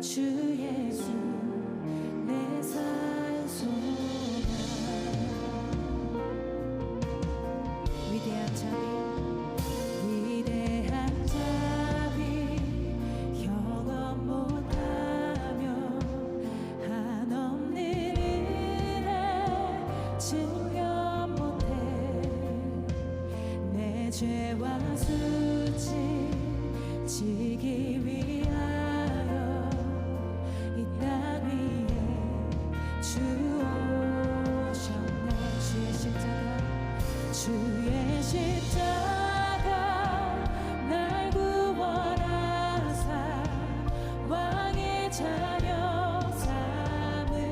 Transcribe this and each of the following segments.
주 예수 내 산소가. 위대한 자비 경험 못하며 한없는 은혜 증명 못해. 내 죄와 수치 지기 위하여 이 땅 위에 주 오셨네. 주의 십자가 주의 십자가 날 구원하사 왕의 자녀 삼으셨네.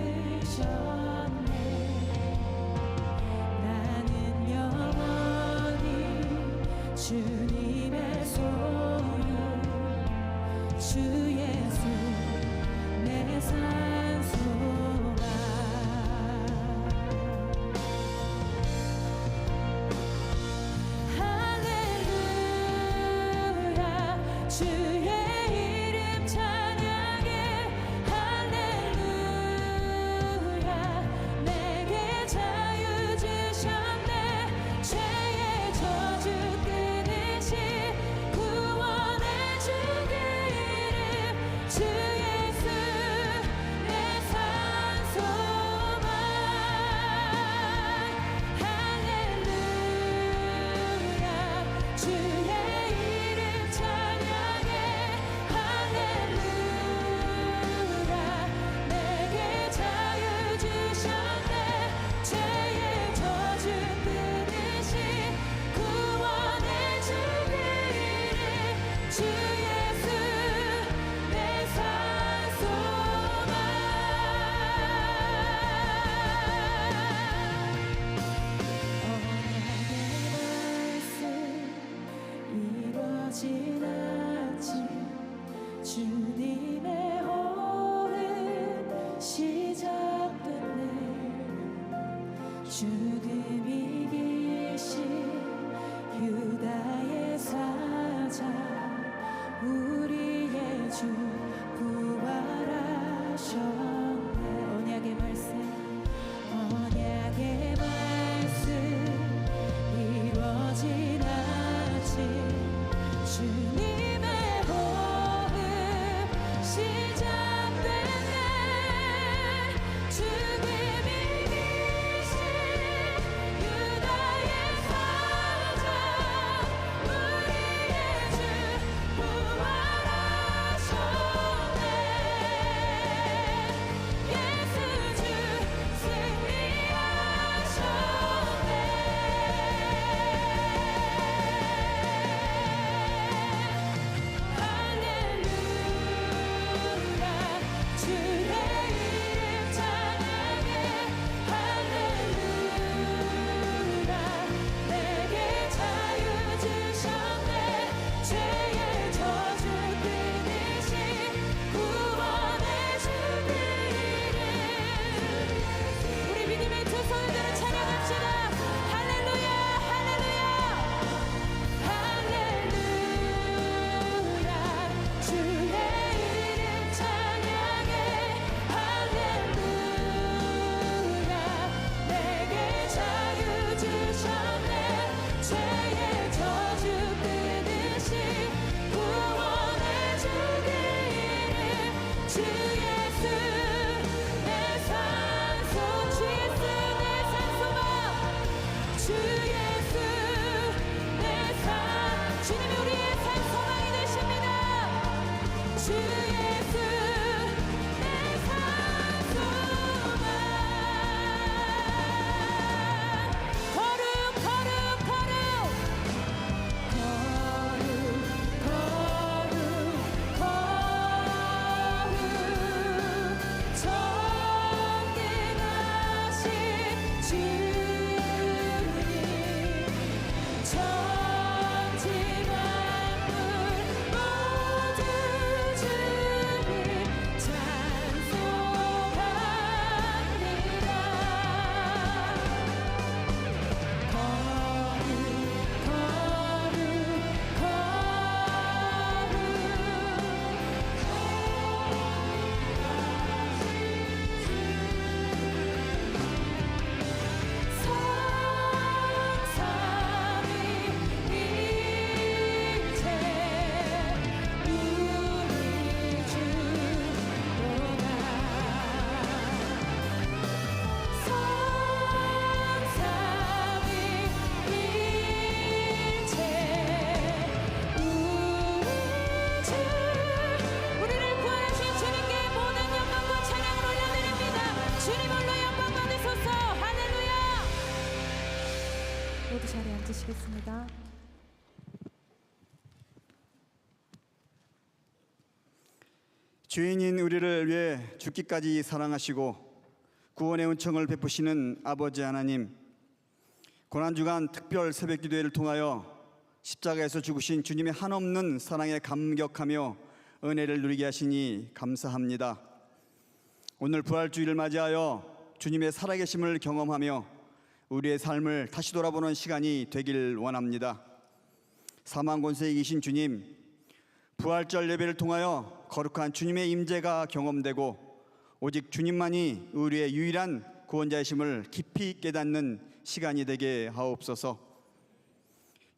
나는 영원히 주님의 소유 주 예수 내 산소가. 할렐루야 주의 이름 찬양해. 할렐루야 내게 자유 주셨네. 죄의 저주 끊으신 구원의 주 그 이름 주 예수 내 산소만. 할렐루야 주의 이름 찬양해. 할렐루야 내게 자유 주셨네. 죄의 저주 끊으신 구원의 주 그 이름 주 예수 내 산소만. 언약의 말씀 이루어진 아침 주님의 호흡 시작됐네. 죽음 이기신 유다의 사자 우리의 주 부활하셨네. 언약의 말씀 이루어진 아침 주님의 호흡 시작됐네. 죽음 이기신 기도하겠습니다. 죄인인 우리를 위해 죽기까지 사랑하시고 구원의 은총을 베푸시는 아버지 하나님, 고난주간 특별 새벽기도회를 통하여 십자가에서 죽으신 주님의 한없는 사랑에 감격하며 은혜를 누리게 하시니 감사합니다. 오늘 부활주일을 맞이하여 주님의 살아계심을 경험하며 우리의 삶을 다시 돌아보는 시간이 되길 원합니다. 사망 권세에 이기신 주님, 부활절 예배를 통하여 거룩한 주님의 임재가 경험되고 오직 주님만이 우리의 유일한 구원자이심을 깊이 깨닫는 시간이 되게 하옵소서.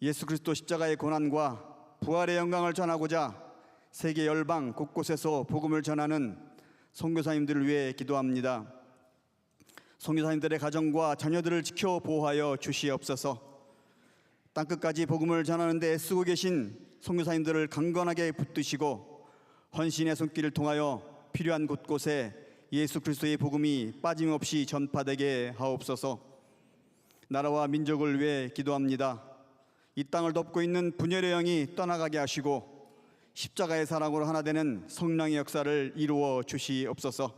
예수 그리스도 십자가의 고난과 부활의 영광을 전하고자 세계 열방 곳곳에서 복음을 전하는 선교사님들을 위해 기도합니다. 선교사님들의 가정과 자녀들을 지켜 보호하여 주시옵소서. 땅끝까지 복음을 전하는 데 애쓰고 계신 선교사님들을 강건하게 붙드시고 헌신의 손길을 통하여 필요한 곳곳에 예수 그리스도의 복음이 빠짐없이 전파되게 하옵소서. 나라와 민족을 위해 기도합니다. 이 땅을 덮고 있는 분열의 영이 떠나가게 하시고 십자가의 사랑으로 하나 되는 성령의 역사를 이루어 주시옵소서.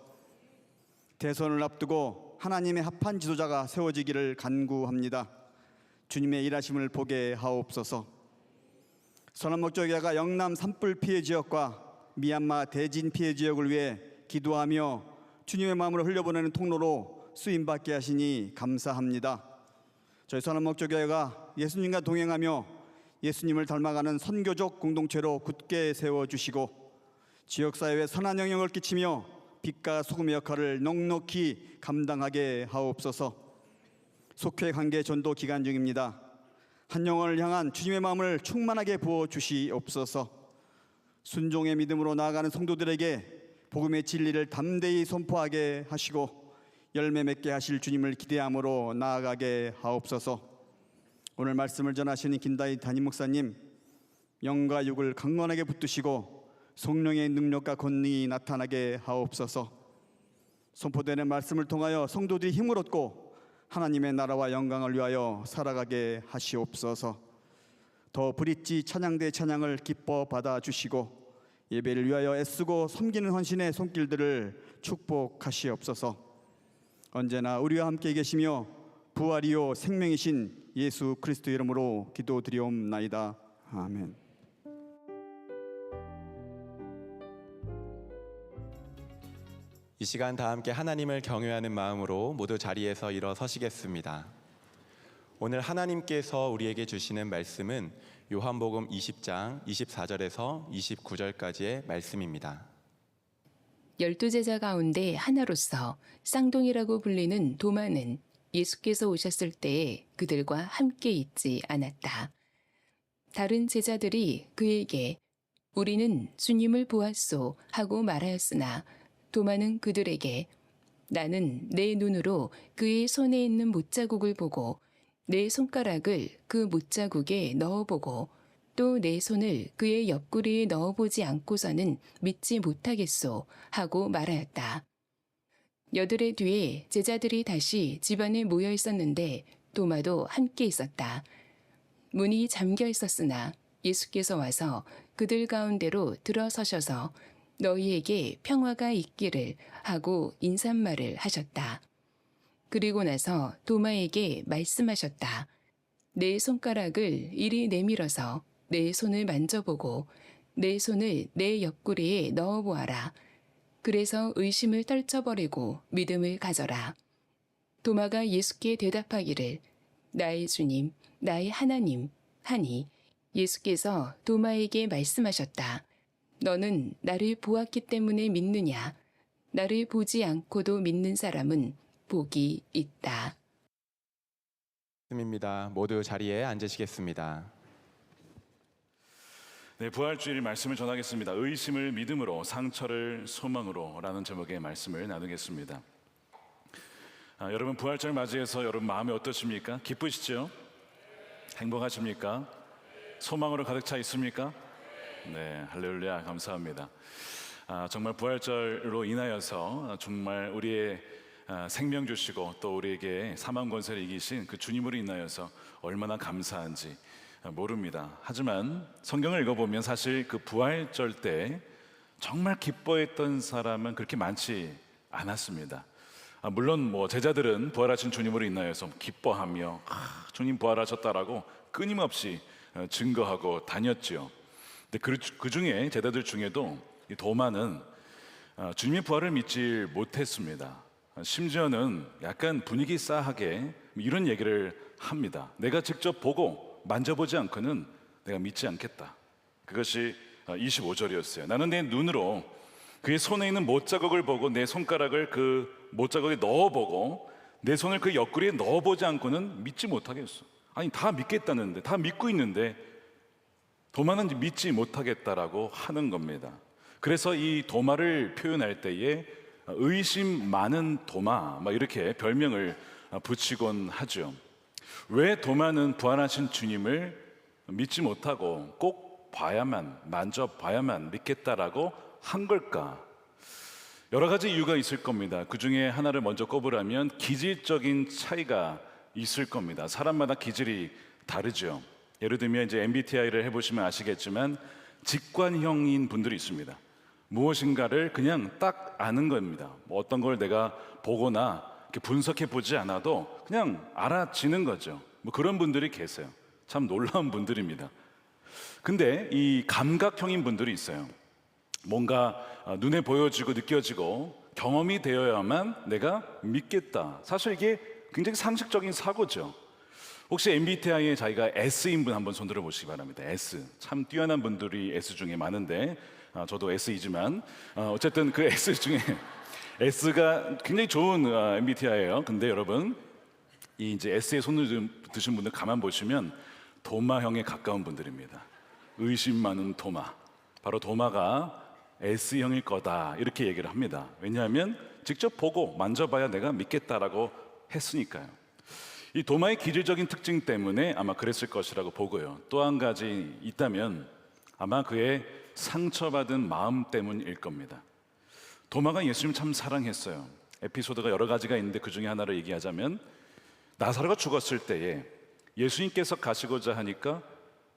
대선을 앞두고 하나님의 합한 지도자가 세워지기를 간구합니다. 주님의 일하심을 보게 하옵소서. 선한목적회가 영남 산불 피해 지역과 미얀마 대진 피해 지역을 위해 기도하며 주님의 마음을 흘려보내는 통로로 쓰임받게 하시니 감사합니다. 저희 선한목적회가 예수님과 동행하며 예수님을 닮아가는 선교적 공동체로 굳게 세워주시고 지역사회에 선한 영향을 끼치며 빛과 소금의 역할을 넉넉히 감당하게 하옵소서. 속회 관계 전도 기간 중입니다. 한 영혼을 향한 주님의 마음을 충만하게 부어주시옵소서. 순종의 믿음으로 나아가는 성도들에게 복음의 진리를 담대히 선포하게 하시고 열매 맺게 하실 주님을 기대함으로 나아가게 하옵소서. 오늘 말씀을 전하시는 김다희 담임 목사님, 영과 육을 강건하게 붙드시고 성령의 능력과 권능이 나타나게 하옵소서. 선포되는 말씀을 통하여 성도들이 힘을 얻고 하나님의 나라와 영광을 위하여 살아가게 하시옵소서. 더 브릿지 찬양대 찬양을 기뻐 받아주시고 예배를 위하여 애쓰고 섬기는 헌신의 손길들을 축복하시옵소서. 언제나 우리와 함께 계시며 부활이요 생명이신 예수 그리스도 이름으로 기도드리옵나이다. 아멘. 이 시간 다 함께 하나님을 경외하는 마음으로 모두 자리에서 일어서시겠습니다. 오늘 하나님께서 우리에게 주시는 말씀은 요한복음 20장 24절에서 29절까지의 말씀입니다. 12제자 가운데 하나로서 쌍둥이라고 불리는 도마는 예수께서 오셨을 때에 그들과 함께 있지 않았다. 다른 제자들이 그에게 우리는 주님을 보았소 하고 말하였으나 도마는 그들에게 나는 내 눈으로 그의 손에 있는 못자국을 보고 내 손가락을 그 못자국에 넣어보고 또 내 손을 그의 옆구리에 넣어보지 않고서는 믿지 못하겠소 하고 말하였다. 여드레 뒤에 제자들이 다시 집안에 모여 있었는데 도마도 함께 있었다. 문이 잠겨 있었으나 예수께서 와서 그들 가운데로 들어서셔서 너희에게 평화가 있기를 하고 인사말을 하셨다. 그리고 나서 도마에게 말씀하셨다. 내 손가락을 이리 내밀어서 내 손을 만져보고 내 손을 내 옆구리에 넣어보아라. 그래서 의심을 떨쳐버리고 믿음을 가져라. 도마가 예수께 대답하기를 나의 주님, 나의 하나님 하니 예수께서 도마에게 말씀하셨다. 너는 나를 보았기 때문에 믿느냐? 나를 보지 않고도 믿는 사람은 복이 있다. 말씀입니다. 모두 자리에 앉으시겠습니다. 네, 부활주일 말씀을 전하겠습니다. 의심을 믿음으로, 상처를 소망으로 라는 제목의 말씀을 나누겠습니다. 여러분 부활절 맞이해서 여러분 마음이 어떠십니까? 기쁘시죠? 행복하십니까? 소망으로 가득 차 있습니까? 네, 할렐루야, 감사합니다. 정말 부활절로 인하여서 정말 우리의 생명 주시고 또 우리에게 사망 권세를 이기신 그 주님으로 인하여서 얼마나 감사한지 모릅니다. 하지만 성경을 읽어보면 사실 그 부활절 때 정말 기뻐했던 사람은 그렇게 많지 않았습니다. 물론 뭐 제자들은 부활하신 주님으로 인하여서 기뻐하며 주님 부활하셨다라고 끊임없이 증거하고 다녔죠. 근데 그 중에 제자들 중에도 이 도마는 주님의 부활을 믿지 못했습니다. 심지어는 약간 분위기 싸하게 이런 얘기를 합니다. 내가 직접 보고 만져보지 않고는 내가 믿지 않겠다. 그것이 25절이었어요. 나는 내 눈으로 그의 손에 있는 못자국을 보고 내 손가락을 그 못자국에 넣어보고 내 손을 그 옆구리에 넣어보지 않고는 믿지 못하겠어. 아니 다 믿겠다는데, 다 믿고 있는데 도마는 믿지 못하겠다라고 하는 겁니다. 그래서 이 도마를 표현할 때에 의심 많은 도마 막 이렇게 별명을 붙이곤 하죠. 왜 도마는 부활하신 주님을 믿지 못하고 꼭 봐야만, 만져봐야만 믿겠다라고 한 걸까? 여러 가지 이유가 있을 겁니다. 그 중에 하나를 먼저 꼽으라면 기질적인 차이가 있을 겁니다. 사람마다 기질이 다르죠. 예를 들면 이제 MBTI를 해보시면 아시겠지만 직관형인 분들이 있습니다. 무엇인가를 그냥 딱 아는 겁니다. 뭐 어떤 걸 내가 보거나 이렇게 분석해 보지 않아도 그냥 알아지는 거죠. 뭐 그런 분들이 계세요. 참 놀라운 분들입니다. 근데 이 감각형인 분들이 있어요. 뭔가 눈에 보여지고 느껴지고 경험이 되어야만 내가 믿겠다. 사실 이게 굉장히 상식적인 사고죠. 혹시 MBTI에 자기가 S인 분 한번 손들어 보시기 바랍니다. S. 참 뛰어난 분들이 S 중에 많은데 저도 S이지만 어쨌든 그 S 중에 S가 굉장히 좋은 MBTI예요. 근데 여러분 이 이제 S에 손을 드신 분들 가만 보시면 도마형에 가까운 분들입니다. 의심 많은 도마. 바로 도마가 S형일 거다 이렇게 얘기를 합니다. 왜냐하면 직접 보고 만져봐야 내가 믿겠다라고 했으니까요. 이 도마의 기질적인 특징 때문에 아마 그랬을 것이라고 보고요. 또 한 가지 있다면 아마 그의 상처받은 마음 때문일 겁니다. 도마가 예수님 참 사랑했어요. 에피소드가 여러 가지가 있는데 그 중에 하나를 얘기하자면 나사로가 죽었을 때에 예수님께서 가시고자 하니까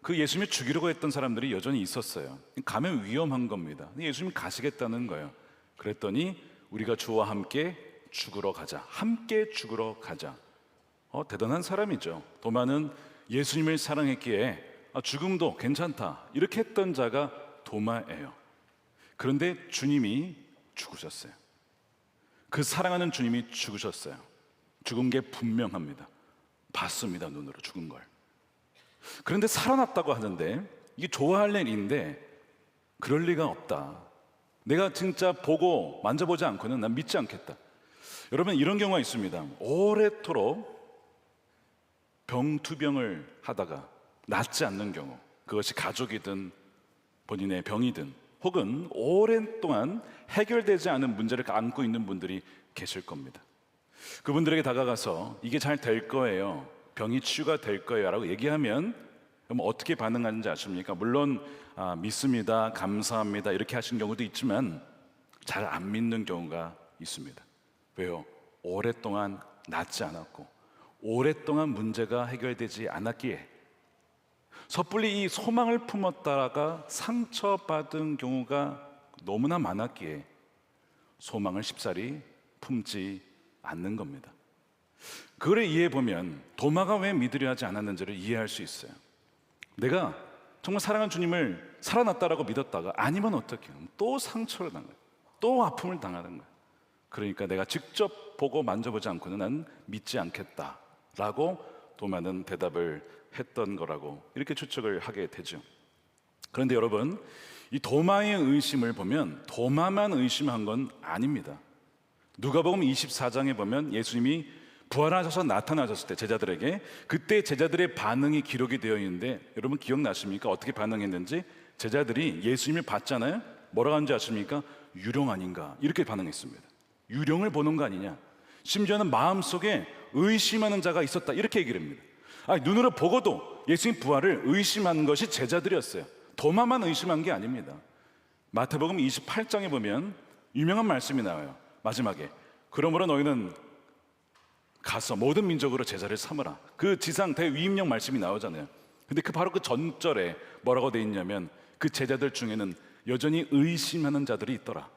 그 예수님이 죽이려고 했던 사람들이 여전히 있었어요. 가면 위험한 겁니다. 예수님이 가시겠다는 거예요. 그랬더니 우리가 주와 함께 죽으러 가자. 함께 죽으러 가자. 대단한 사람이죠. 도마는 예수님을 사랑했기에 죽음도 괜찮다 이렇게 했던 자가 도마예요. 그런데 주님이 죽으셨어요. 그 사랑하는 주님이 죽으셨어요. 죽은 게 분명합니다. 봤습니다. 눈으로 죽은 걸. 그런데 살아났다고 하는데 이게 좋아할 일인데 그럴 리가 없다. 내가 진짜 보고 만져보지 않고는 난 믿지 않겠다. 여러분 이런 경우가 있습니다. 오래도록 병투병을 하다가 낫지 않는 경우, 그것이 가족이든 본인의 병이든 혹은 오랜 동안 해결되지 않은 문제를 안고 있는 분들이 계실 겁니다. 그분들에게 다가가서 이게 잘 될 거예요, 병이 치유가 될 거예요 라고 얘기하면 그럼 어떻게 반응하는지 아십니까? 물론 믿습니다, 감사합니다 이렇게 하신 경우도 있지만 잘 안 믿는 경우가 있습니다. 왜요? 오랫동안 낫지 않았고 오랫동안 문제가 해결되지 않았기에 섣불리 이 소망을 품었다가 상처받은 경우가 너무나 많았기에 소망을 쉽사리 품지 않는 겁니다. 그걸 이해해보면 도마가 왜 믿으려 하지 않았는지를 이해할 수 있어요. 내가 정말 사랑하는 주님을 살아났다라고 믿었다가 아니면 어떻게 해요? 또 상처를 당해요. 또 아픔을 당하는 거예요. 그러니까 내가 직접 보고 만져보지 않고는 난 믿지 않겠다라고 도마는 대답을 했던 거라고 이렇게 추측을 하게 되죠. 그런데 여러분 이 도마의 의심을 보면 도마만 의심한 건 아닙니다. 누가복음 24장에 보면 예수님이 부활하셔서 나타나셨을 때 제자들에게 그때 제자들의 반응이 기록이 되어 있는데 여러분 기억나십니까? 어떻게 반응했는지. 제자들이 예수님을 봤잖아요. 뭐라고 하는지 아십니까? 유령 아닌가 이렇게 반응했습니다. 유령을 보는 거 아니냐. 심지어는 마음속에 의심하는 자가 있었다 이렇게 얘기를 합니다. 눈으로 보고도 예수님 부활을 의심한 것이 제자들이었어요. 도마만 의심한 게 아닙니다. 마태복음 28장에 보면 유명한 말씀이 나와요. 마지막에 그러므로 너희는 가서 모든 민족으로 제자를 삼으라. 그 지상 대위임령 말씀이 나오잖아요. 근데 바로 그 전절에 뭐라고 돼 있냐면 그 제자들 중에는 여전히 의심하는 자들이 있더라.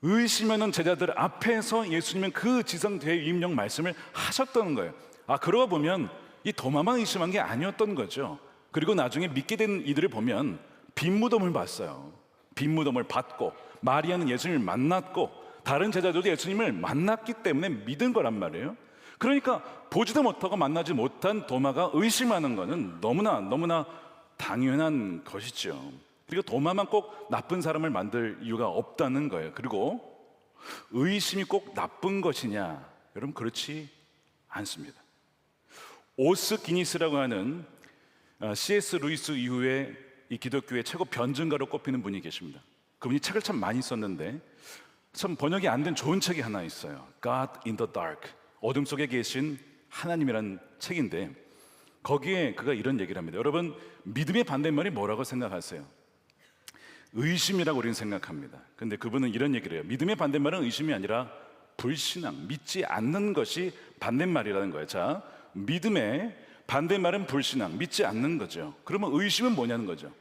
의심하는 제자들 앞에서 예수님은 그 지상 대위임령 말씀을 하셨던 거예요. 그러고 보면 이 도마만 의심한 게 아니었던 거죠. 그리고 나중에 믿게 된 이들을 보면 빈 무덤을 봤어요. 빈 무덤을 봤고 마리아는 예수님을 만났고 다른 제자들도 예수님을 만났기 때문에 믿은 거란 말이에요. 그러니까 보지도 못하고 만나지 못한 도마가 의심하는 것은 너무나 당연한 것이죠. 그리고 도마만 꼭 나쁜 사람을 만들 이유가 없다는 거예요. 그리고 의심이 꼭 나쁜 것이냐? 여러분 그렇지 않습니다. 오스 기니스라고 하는 C.S. 루이스 이후에 이 기독교의 최고 변증가로 꼽히는 분이 계십니다. 그분이 책을 참 많이 썼는데 참 번역이 안 된 좋은 책이 하나 있어요. God in the Dark, 어둠 속에 계신 하나님이라는 책인데 거기에 그가 이런 얘기를 합니다. 여러분 믿음의 반대말이 뭐라고 생각하세요? 의심이라고 우리는 생각합니다. 근데 그분은 이런 얘기를 해요. 믿음의 반대말은 의심이 아니라 불신앙, 믿지 않는 것이 반대말이라는 거예요. 자, 믿음의 반대말은 불신앙, 믿지 않는 거죠. 그러면 의심은 뭐냐는 거죠.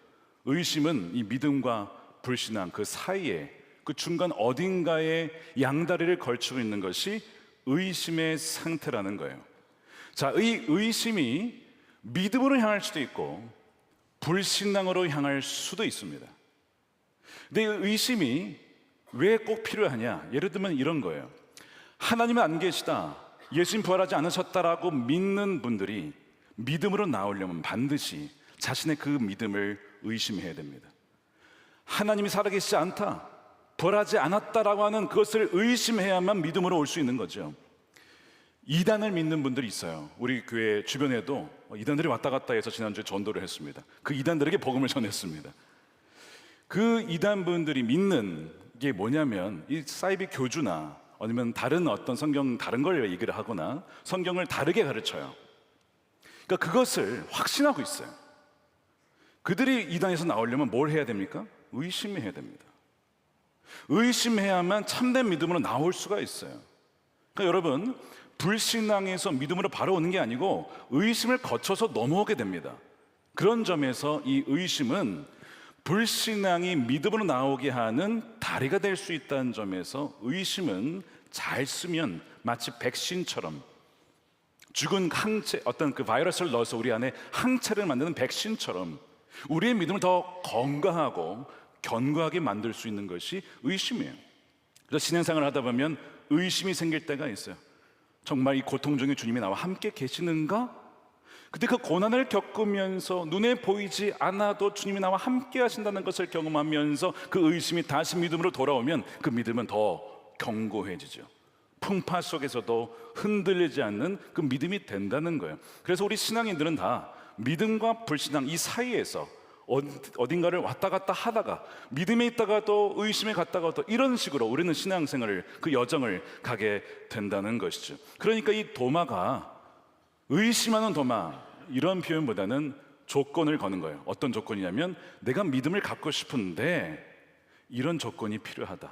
의심은 이 믿음과 불신앙 그 사이에 그 중간 어딘가에 양다리를 걸치고 있는 것이 의심의 상태라는 거예요. 자, 이 의심이 믿음으로 향할 수도 있고 불신앙으로 향할 수도 있습니다. 근데 이 의심이 왜 꼭 필요하냐? 예를 들면 이런 거예요. 하나님은 안 계시다, 예수님 부활하지 않으셨다라고 믿는 분들이 믿음으로 나오려면 반드시 자신의 그 믿음을 의심해야 됩니다. 하나님이 살아계시지 않다, 부활하지 않았다라고 하는 그것을 의심해야만 믿음으로 올 수 있는 거죠. 이단을 믿는 분들이 있어요. 우리 교회 주변에도 이단들이 왔다 갔다 해서 지난주에 전도를 했습니다. 그 이단들에게 복음을 전했습니다. 그 이단분들이 믿는 게 뭐냐면 이 사이비 교주나 아니면 다른 어떤 성경 다른 걸 얘기를 하거나 성경을 다르게 가르쳐요. 그러니까 그것을 확신하고 있어요. 그들이 이단에서 나오려면 뭘 해야 됩니까? 의심해야 됩니다. 의심해야만 참된 믿음으로 나올 수가 있어요. 그러니까 여러분 불신앙에서 믿음으로 바로 오는 게 아니고 의심을 거쳐서 넘어오게 됩니다. 그런 점에서 이 의심은 불신앙이 믿음으로 나오게 하는 다리가 될 수 있다는 점에서 의심은 잘 쓰면 마치 백신처럼 죽은 항체, 어떤 그 바이러스를 넣어서 우리 안에 항체를 만드는 백신처럼 우리의 믿음을 더 건강하고 견고하게 만들 수 있는 것이 의심이에요. 그래서 신앙생활을 하다 보면 의심이 생길 때가 있어요. 정말 이 고통 중에 주님이 나와 함께 계시는가? 그때 그 고난을 겪으면서 눈에 보이지 않아도 주님이 나와 함께 하신다는 것을 경험하면서 그 의심이 다시 믿음으로 돌아오면 그 믿음은 더 견고해지죠. 풍파 속에서도 흔들리지 않는 그 믿음이 된다는 거예요. 그래서 우리 신앙인들은 다 믿음과 불신앙 이 사이에서 어딘가를 왔다 갔다 하다가 믿음에 있다가도 의심에 갔다가도 이런 식으로 우리는 신앙생활을 그 여정을 가게 된다는 것이죠. 그러니까 이 도마가 의심하는 도마 이런 표현보다는 조건을 거는 거예요. 어떤 조건이냐면 내가 믿음을 갖고 싶은데 이런 조건이 필요하다.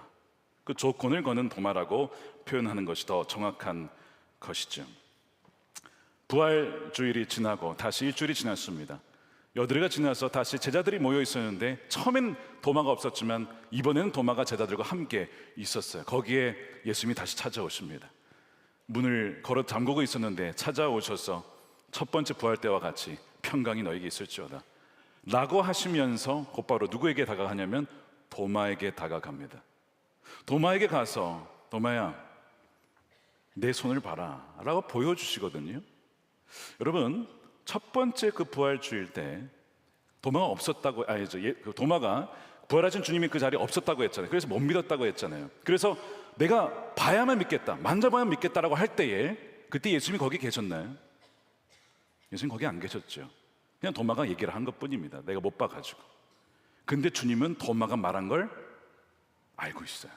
그 조건을 거는 도마라고 표현하는 것이 더 정확한 것이죠. 부활 주일이 지나고 다시 일주일이 지났습니다. 여드레가 지나서 다시 제자들이 모여 있었는데 처음엔 도마가 없었지만 이번에는 도마가 제자들과 함께 있었어요. 거기에 예수님이 다시 찾아오십니다. 문을 걸어 잠그고 있었는데 찾아오셔서 첫 번째 부활 때와 같이 평강이 너에게 있을지어다 라고 하시면서 곧바로 누구에게 다가가냐면 도마에게 다가갑니다. 도마에게 가서 도마야 내 손을 봐라 라고 보여주시거든요. 여러분 첫 번째 그 부활 주일 때 도마가 없었다고 도마가 부활하신 주님이 그 자리에 없었다고 했잖아요. 그래서 못 믿었다고 했잖아요. 그래서 내가 봐야만 믿겠다, 만져봐야만 믿겠다라고 할 때에 그때 예수님이 거기 계셨나요? 예수님 거기 안 계셨죠. 그냥 도마가 얘기를 한 것뿐입니다. 내가 못 봐가지고. 근데 주님은 도마가 말한 걸 알고 있어요.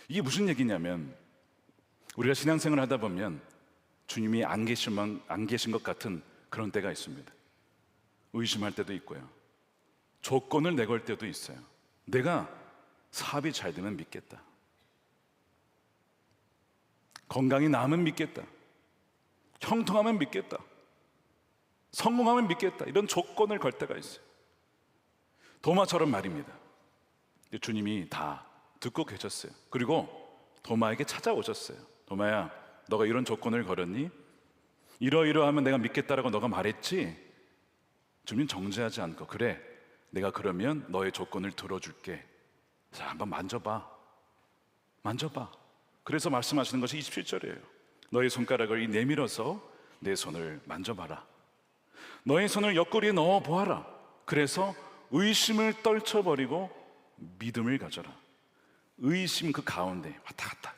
이게 무슨 얘기냐면 우리가 신앙생활을 하다 보면 주님이 안 계신 것 같은 그런 때가 있습니다. 의심할 때도 있고요. 조건을 내걸 때도 있어요. 내가 사업이 잘 되면 믿겠다. 건강이 나으면 믿겠다. 형통하면 믿겠다. 성공하면 믿겠다. 이런 조건을 걸 때가 있어요. 도마처럼 말입니다. 주님이 다 듣고 계셨어요. 그리고 도마에게 찾아오셨어요. 도마야, 너가 이런 조건을 걸었니? 이러이러하면 내가 믿겠다라고 너가 말했지? 주님 정죄하지 않고, 그래, 내가 그러면 너의 조건을 들어줄게. 자, 한번 만져봐. 만져봐. 그래서 말씀하시는 것이 27절이에요. 너의 손가락을 내밀어서 내 손을 만져봐라. 너의 손을 옆구리에 넣어 보아라. 그래서 의심을 떨쳐버리고 믿음을 가져라. 의심 그 가운데 왔다 갔다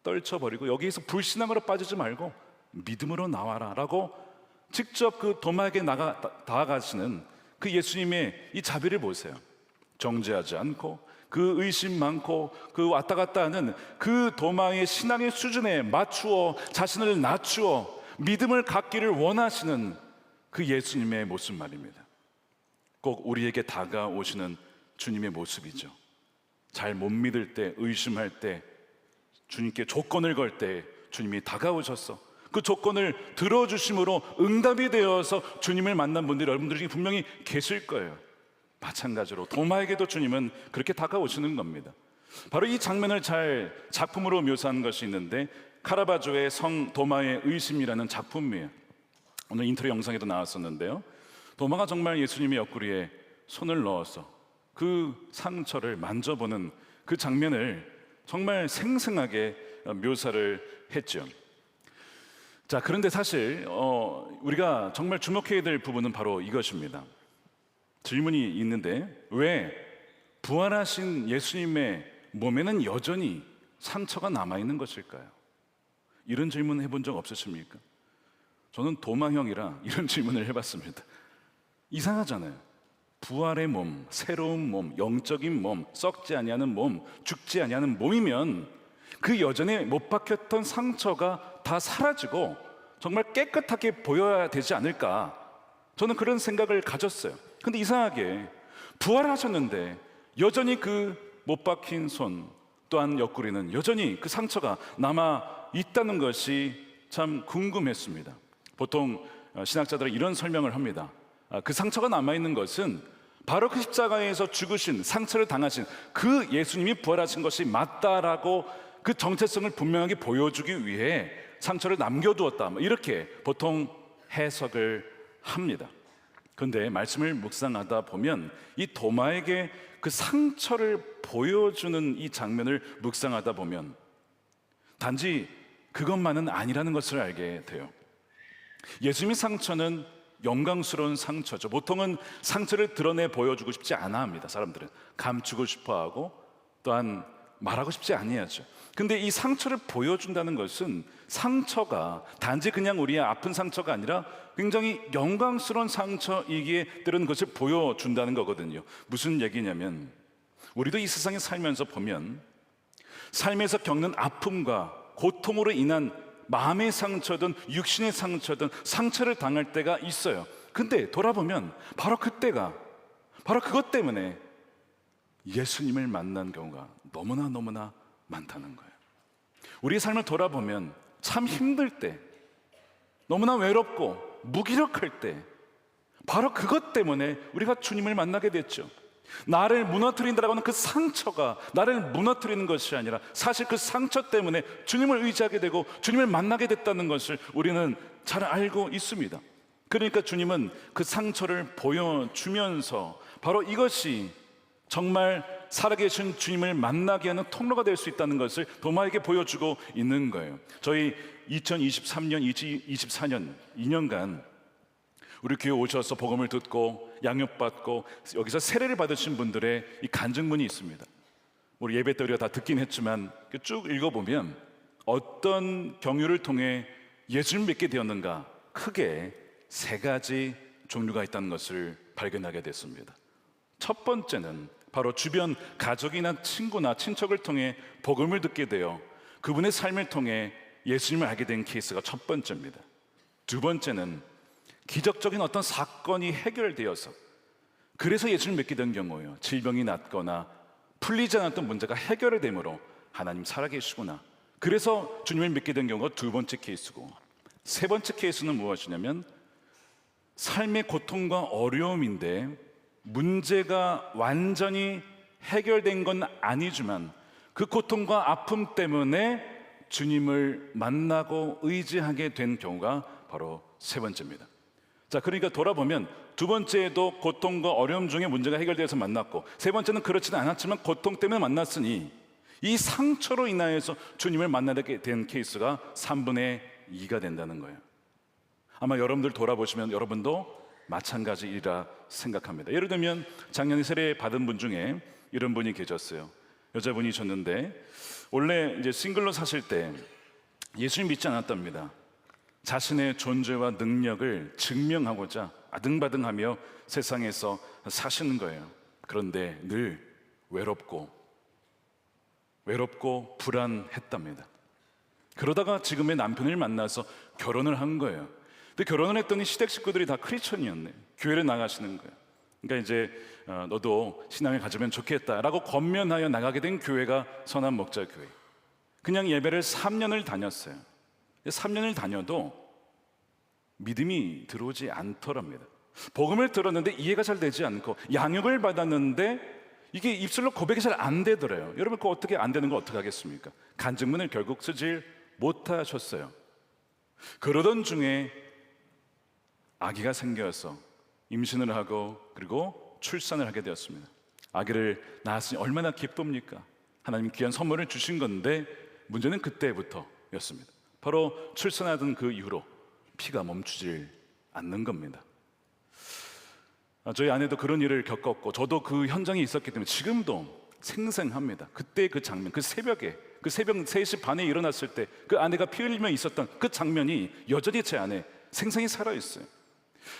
떨쳐버리고 여기에서 불신앙으로 빠지지 말고 믿음으로 나와라 라고 직접 그 도마에게 다가가시는 그 예수님의 이 자비를 보세요. 정죄하지 않고 그 의심 많고 그 왔다 갔다 하는 그 도마의 신앙의 수준에 맞추어 자신을 낮추어 믿음을 갖기를 원하시는 그 예수님의 모습 말입니다. 꼭 우리에게 다가오시는 주님의 모습이죠. 잘 못 믿을 때, 의심할 때, 주님께 조건을 걸 때 주님이 다가오셔서 그 조건을 들어주심으로 응답이 되어서 주님을 만난 분들이 여러분들 중에 분명히 계실 거예요. 마찬가지로 도마에게도 주님은 그렇게 다가오시는 겁니다. 바로 이 장면을 잘 작품으로 묘사한 것이 있는데 카라바조의 성 도마의 의심이라는 작품이에요. 오늘 인트로 영상에도 나왔었는데요. 도마가 정말 예수님의 옆구리에 손을 넣어서 그 상처를 만져보는 그 장면을 정말 생생하게 묘사를 했죠. 자, 그런데 사실 우리가 정말 주목해야 될 부분은 바로 이것입니다. 질문이 있는데 왜 부활하신 예수님의 몸에는 여전히 상처가 남아있는 것일까요? 이런 질문 해본 적 없으십니까? 저는 도마형이라 이런 질문을 해봤습니다. 이상하잖아요. 부활의 몸, 새로운 몸, 영적인 몸, 썩지 아니하는 몸, 죽지 아니하는 몸이면 그 여전에 못 박혔던 상처가 다 사라지고 정말 깨끗하게 보여야 되지 않을까, 저는 그런 생각을 가졌어요. 근데 이상하게 부활하셨는데 여전히 그 못 박힌 손 또한 옆구리는 여전히 그 상처가 남아 있다는 것이 참 궁금했습니다. 보통 신학자들은 이런 설명을 합니다. 그 상처가 남아있는 것은 바로 그 십자가에서 죽으신, 상처를 당하신 그 예수님이 부활하신 것이 맞다라고 그 정체성을 분명하게 보여주기 위해 상처를 남겨두었다, 이렇게 보통 해석을 합니다. 그런데 말씀을 묵상하다 보면 이 도마에게 그 상처를 보여주는 이 장면을 묵상하다 보면 단지 그것만은 아니라는 것을 알게 돼요. 예수님의 상처는 영광스러운 상처죠. 보통은 상처를 드러내 보여주고 싶지 않아 합니다. 사람들은 감추고 싶어하고 또한 말하고 싶지 아니하죠. 근데 이 상처를 보여준다는 것은 상처가 단지 그냥 우리의 아픈 상처가 아니라 굉장히 영광스러운 상처이기에 때로는 그것을 보여준다는 거거든요. 무슨 얘기냐면 우리도 이 세상에 살면서 보면 삶에서 겪는 아픔과 고통으로 인한 마음의 상처든 육신의 상처든 상처를 당할 때가 있어요. 근데 돌아보면 바로 그때가, 바로 그것 때문에 예수님을 만난 경우가 너무나 많다는 거예요. 우리의 삶을 돌아보면 참 힘들 때, 너무나 외롭고 무기력할 때 바로 그것 때문에 우리가 주님을 만나게 됐죠. 나를 무너뜨린다라고 하는 그 상처가 나를 무너뜨리는 것이 아니라 사실 그 상처 때문에 주님을 의지하게 되고 주님을 만나게 됐다는 것을 우리는 잘 알고 있습니다. 그러니까 주님은 그 상처를 보여주면서 바로 이것이 정말 살아계신 주님을 만나게 하는 통로가 될 수 있다는 것을 도마에게 보여주고 있는 거예요. 저희 2023년, 2024년 2년간 우리 교회 오셔서 복음을 듣고 양육받고 여기서 세례를 받으신 분들의 이 간증문이 있습니다. 우리 예배 때 우리가 다 듣긴 했지만 쭉 읽어보면 어떤 경유를 통해 예수님을 믿게 되었는가, 크게 세 가지 종류가 있다는 것을 발견하게 됐습니다. 첫 번째는 바로 주변 가족이나 친구나 친척을 통해 복음을 듣게 되어 그분의 삶을 통해 예수님을 알게 된 케이스가 첫 번째입니다. 두 번째는 기적적인 어떤 사건이 해결되어서 그래서 예수님을 믿게 된 경우예요. 질병이 낫거나 풀리지 않았던 문제가 해결이 되므로 하나님 살아계시구나, 그래서 주님을 믿게 된 경우가 두 번째 케이스고, 세 번째 케이스는 무엇이냐면 삶의 고통과 어려움인데 문제가 완전히 해결된 건 아니지만 그 고통과 아픔 때문에 주님을 만나고 의지하게 된 경우가 바로 세 번째입니다. 자, 그러니까 돌아보면 두 번째에도 고통과 어려움 중에 문제가 해결되어서 만났고, 세 번째는 그렇지는 않았지만 고통 때문에 만났으니 이 상처로 인하여서 주님을 만나게 된 케이스가 3분의 2가 된다는 거예요. 아마 여러분들 돌아보시면 여러분도 마찬가지이라 생각합니다. 예를 들면 작년에 세례 받은 분 중에 이런 분이 계셨어요. 여자분이셨는데 원래 이제 싱글로 사실 때 예수님 믿지 않았답니다. 자신의 존재와 능력을 증명하고자 아등바등하며 세상에서 사시는 거예요. 그런데 늘 외롭고 불안했답니다. 그러다가 지금의 남편을 만나서 결혼을 한 거예요. 근데 결혼을 했더니 시댁 식구들이 다 크리스천이었네. 교회를 나가시는 거예요. 그러니까 이제 너도 신앙을 가지면 좋겠다라고 권면하여 나가게 된 교회가 선한 목자 교회. 그냥 예배를 3년을 다녔어요. 3년을 다녀도 믿음이 들어오지 않더랍니다. 복음을 들었는데 이해가 잘 되지 않고, 양육을 받았는데 이게 입술로 고백이 잘 안 되더래요. 여러분, 그거 어떻게 안 되는 거 어떻게 하겠습니까? 간증문을 결국 쓰질 못하셨어요. 그러던 중에 아기가 생겨서 임신을 하고 그리고 출산을 하게 되었습니다. 아기를 낳았으니 얼마나 기쁩니까? 하나님 귀한 선물을 주신 건데 문제는 그때부터였습니다. 바로 출산하던 그 이후로 피가 멈추질 않는 겁니다. 저희 아내도 그런 일을 겪었고 저도 그 현장에 있었기 때문에 지금도 생생합니다. 그때 그 장면, 그 새벽에, 그 새벽 3시 반에 일어났을 때 그 아내가 피 흘리며 있었던 그 장면이 여전히 제 안에 생생히 살아있어요.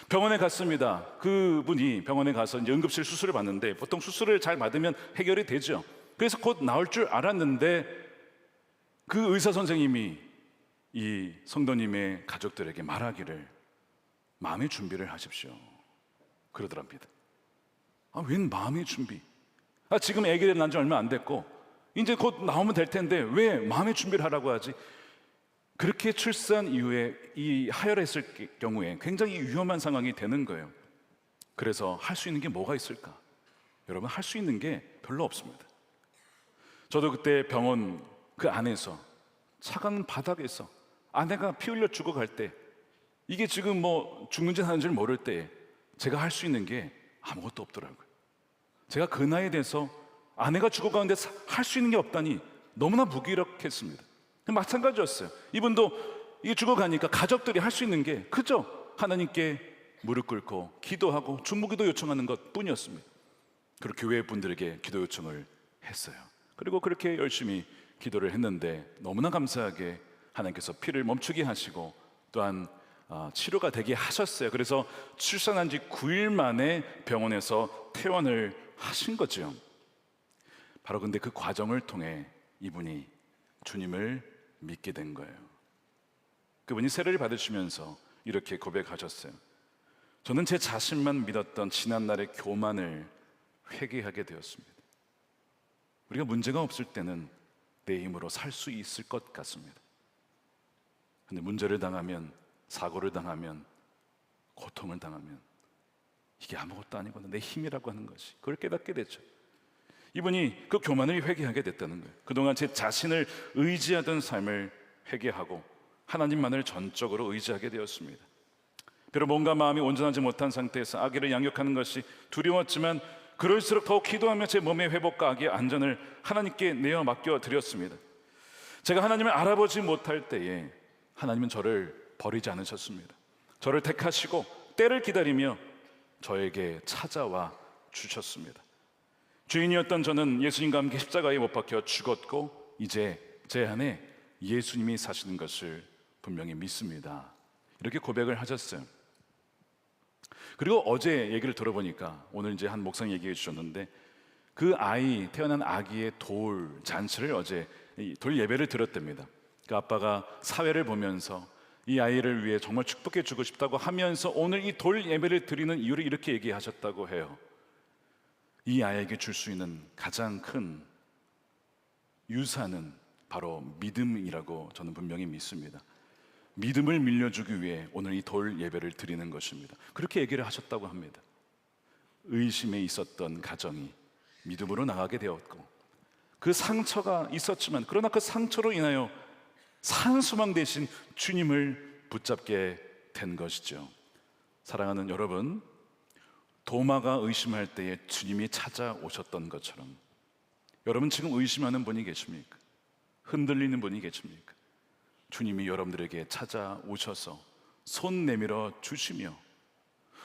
병원에 갔습니다. 그분이 병원에 가서 이제 응급실 수술을 받는데 보통 수술을 잘 받으면 해결이 되죠. 그래서 곧 나올 줄 알았는데 그 의사 선생님이 이 성도님의 가족들에게 말하기를 마음의 준비를 하십시오 그러더랍니다. 웬 마음의 준비? 지금 아기를 낳은 지 얼마 안 됐고 이제 곧 나오면 될 텐데 왜 마음의 준비를 하라고 하지? 그렇게 출산 이후에 이 하혈했을 경우에 굉장히 위험한 상황이 되는 거예요. 그래서 할 수 있는 게 뭐가 있을까? 여러분, 할 수 있는 게 별로 없습니다. 저도 그때 병원 그 안에서 차가운 바닥에서 아내가 피 흘려 죽어갈 때, 이게 지금 뭐 죽는지 사는지 모를 때 제가 할 수 있는 게 아무것도 없더라고요. 제가 그 나이에 대해서 아내가 죽어가는데 할 수 있는 게 없다니 너무나 무기력했습니다. 마찬가지였어요. 이분도 이게 죽어가니까 가족들이 할 수 있는 게 그저 하나님께 무릎 꿇고 기도하고 중보기도 요청하는 것 뿐이었습니다. 그리고 교회 분들에게 기도 요청을 했어요. 그리고 그렇게 열심히 기도를 했는데 너무나 감사하게 하나님께서 피를 멈추게 하시고 또한 치료가 되게 하셨어요. 그래서 출산한 지 9일 만에 병원에서 퇴원을 하신 거죠. 바로 근데 그 과정을 통해 이분이 주님을 믿게 된 거예요. 그분이 세례를 받으시면서 이렇게 고백하셨어요. 저는 제 자신만 믿었던 지난날의 교만을 회개하게 되었습니다. 우리가 문제가 없을 때는 내 힘으로 살 수 있을 것 같습니다. 근데 문제를 당하면, 사고를 당하면, 고통을 당하면 이게 아무것도 아니구나, 내 힘이라고 하는 것이, 그걸 깨닫게 됐죠. 이분이 그 교만을 회개하게 됐다는 거예요. 그동안 제 자신을 의지하던 삶을 회개하고 하나님만을 전적으로 의지하게 되었습니다. 비록 몸과 마음이 온전하지 못한 상태에서 아기를 양육하는 것이 두려웠지만 그럴수록 더욱 기도하며 제 몸의 회복과 아기의 안전을 하나님께 내어 맡겨드렸습니다. 제가 하나님을 알아보지 못할 때에 하나님은 저를 버리지 않으셨습니다. 저를 택하시고 때를 기다리며 저에게 찾아와 주셨습니다. 주인이었던 저는 예수님과 함께 십자가에 못 박혀 죽었고 이제 제 안에 예수님이 사시는 것을 분명히 믿습니다. 이렇게 고백을 하셨어요. 그리고 어제 얘기를 들어보니까, 오늘 이제 한 목사님 얘기해 주셨는데 그 아이, 태어난 아기의 돌 잔치를 어제 돌 예배를 드렸답니다. 그 아빠가 사회를 보면서 이 아이를 위해 정말 축복해 주고 싶다고 하면서 오늘 이 돌 예배를 드리는 이유를 이렇게 얘기하셨다고 해요. 이 아이에게 줄 수 있는 가장 큰 유산은 바로 믿음이라고 저는 분명히 믿습니다. 믿음을 밀려주기 위해 오늘 이 돌 예배를 드리는 것입니다. 그렇게 얘기를 하셨다고 합니다. 의심에 있었던 가정이 믿음으로 나가게 되었고, 그 상처가 있었지만 그러나 그 상처로 인하여 산소망 대신 주님을 붙잡게 된 것이죠. 사랑하는 여러분, 도마가 의심할 때에 주님이 찾아오셨던 것처럼 여러분 지금 의심하는 분이 계십니까? 흔들리는 분이 계십니까? 주님이 여러분들에게 찾아오셔서 손 내밀어 주시며,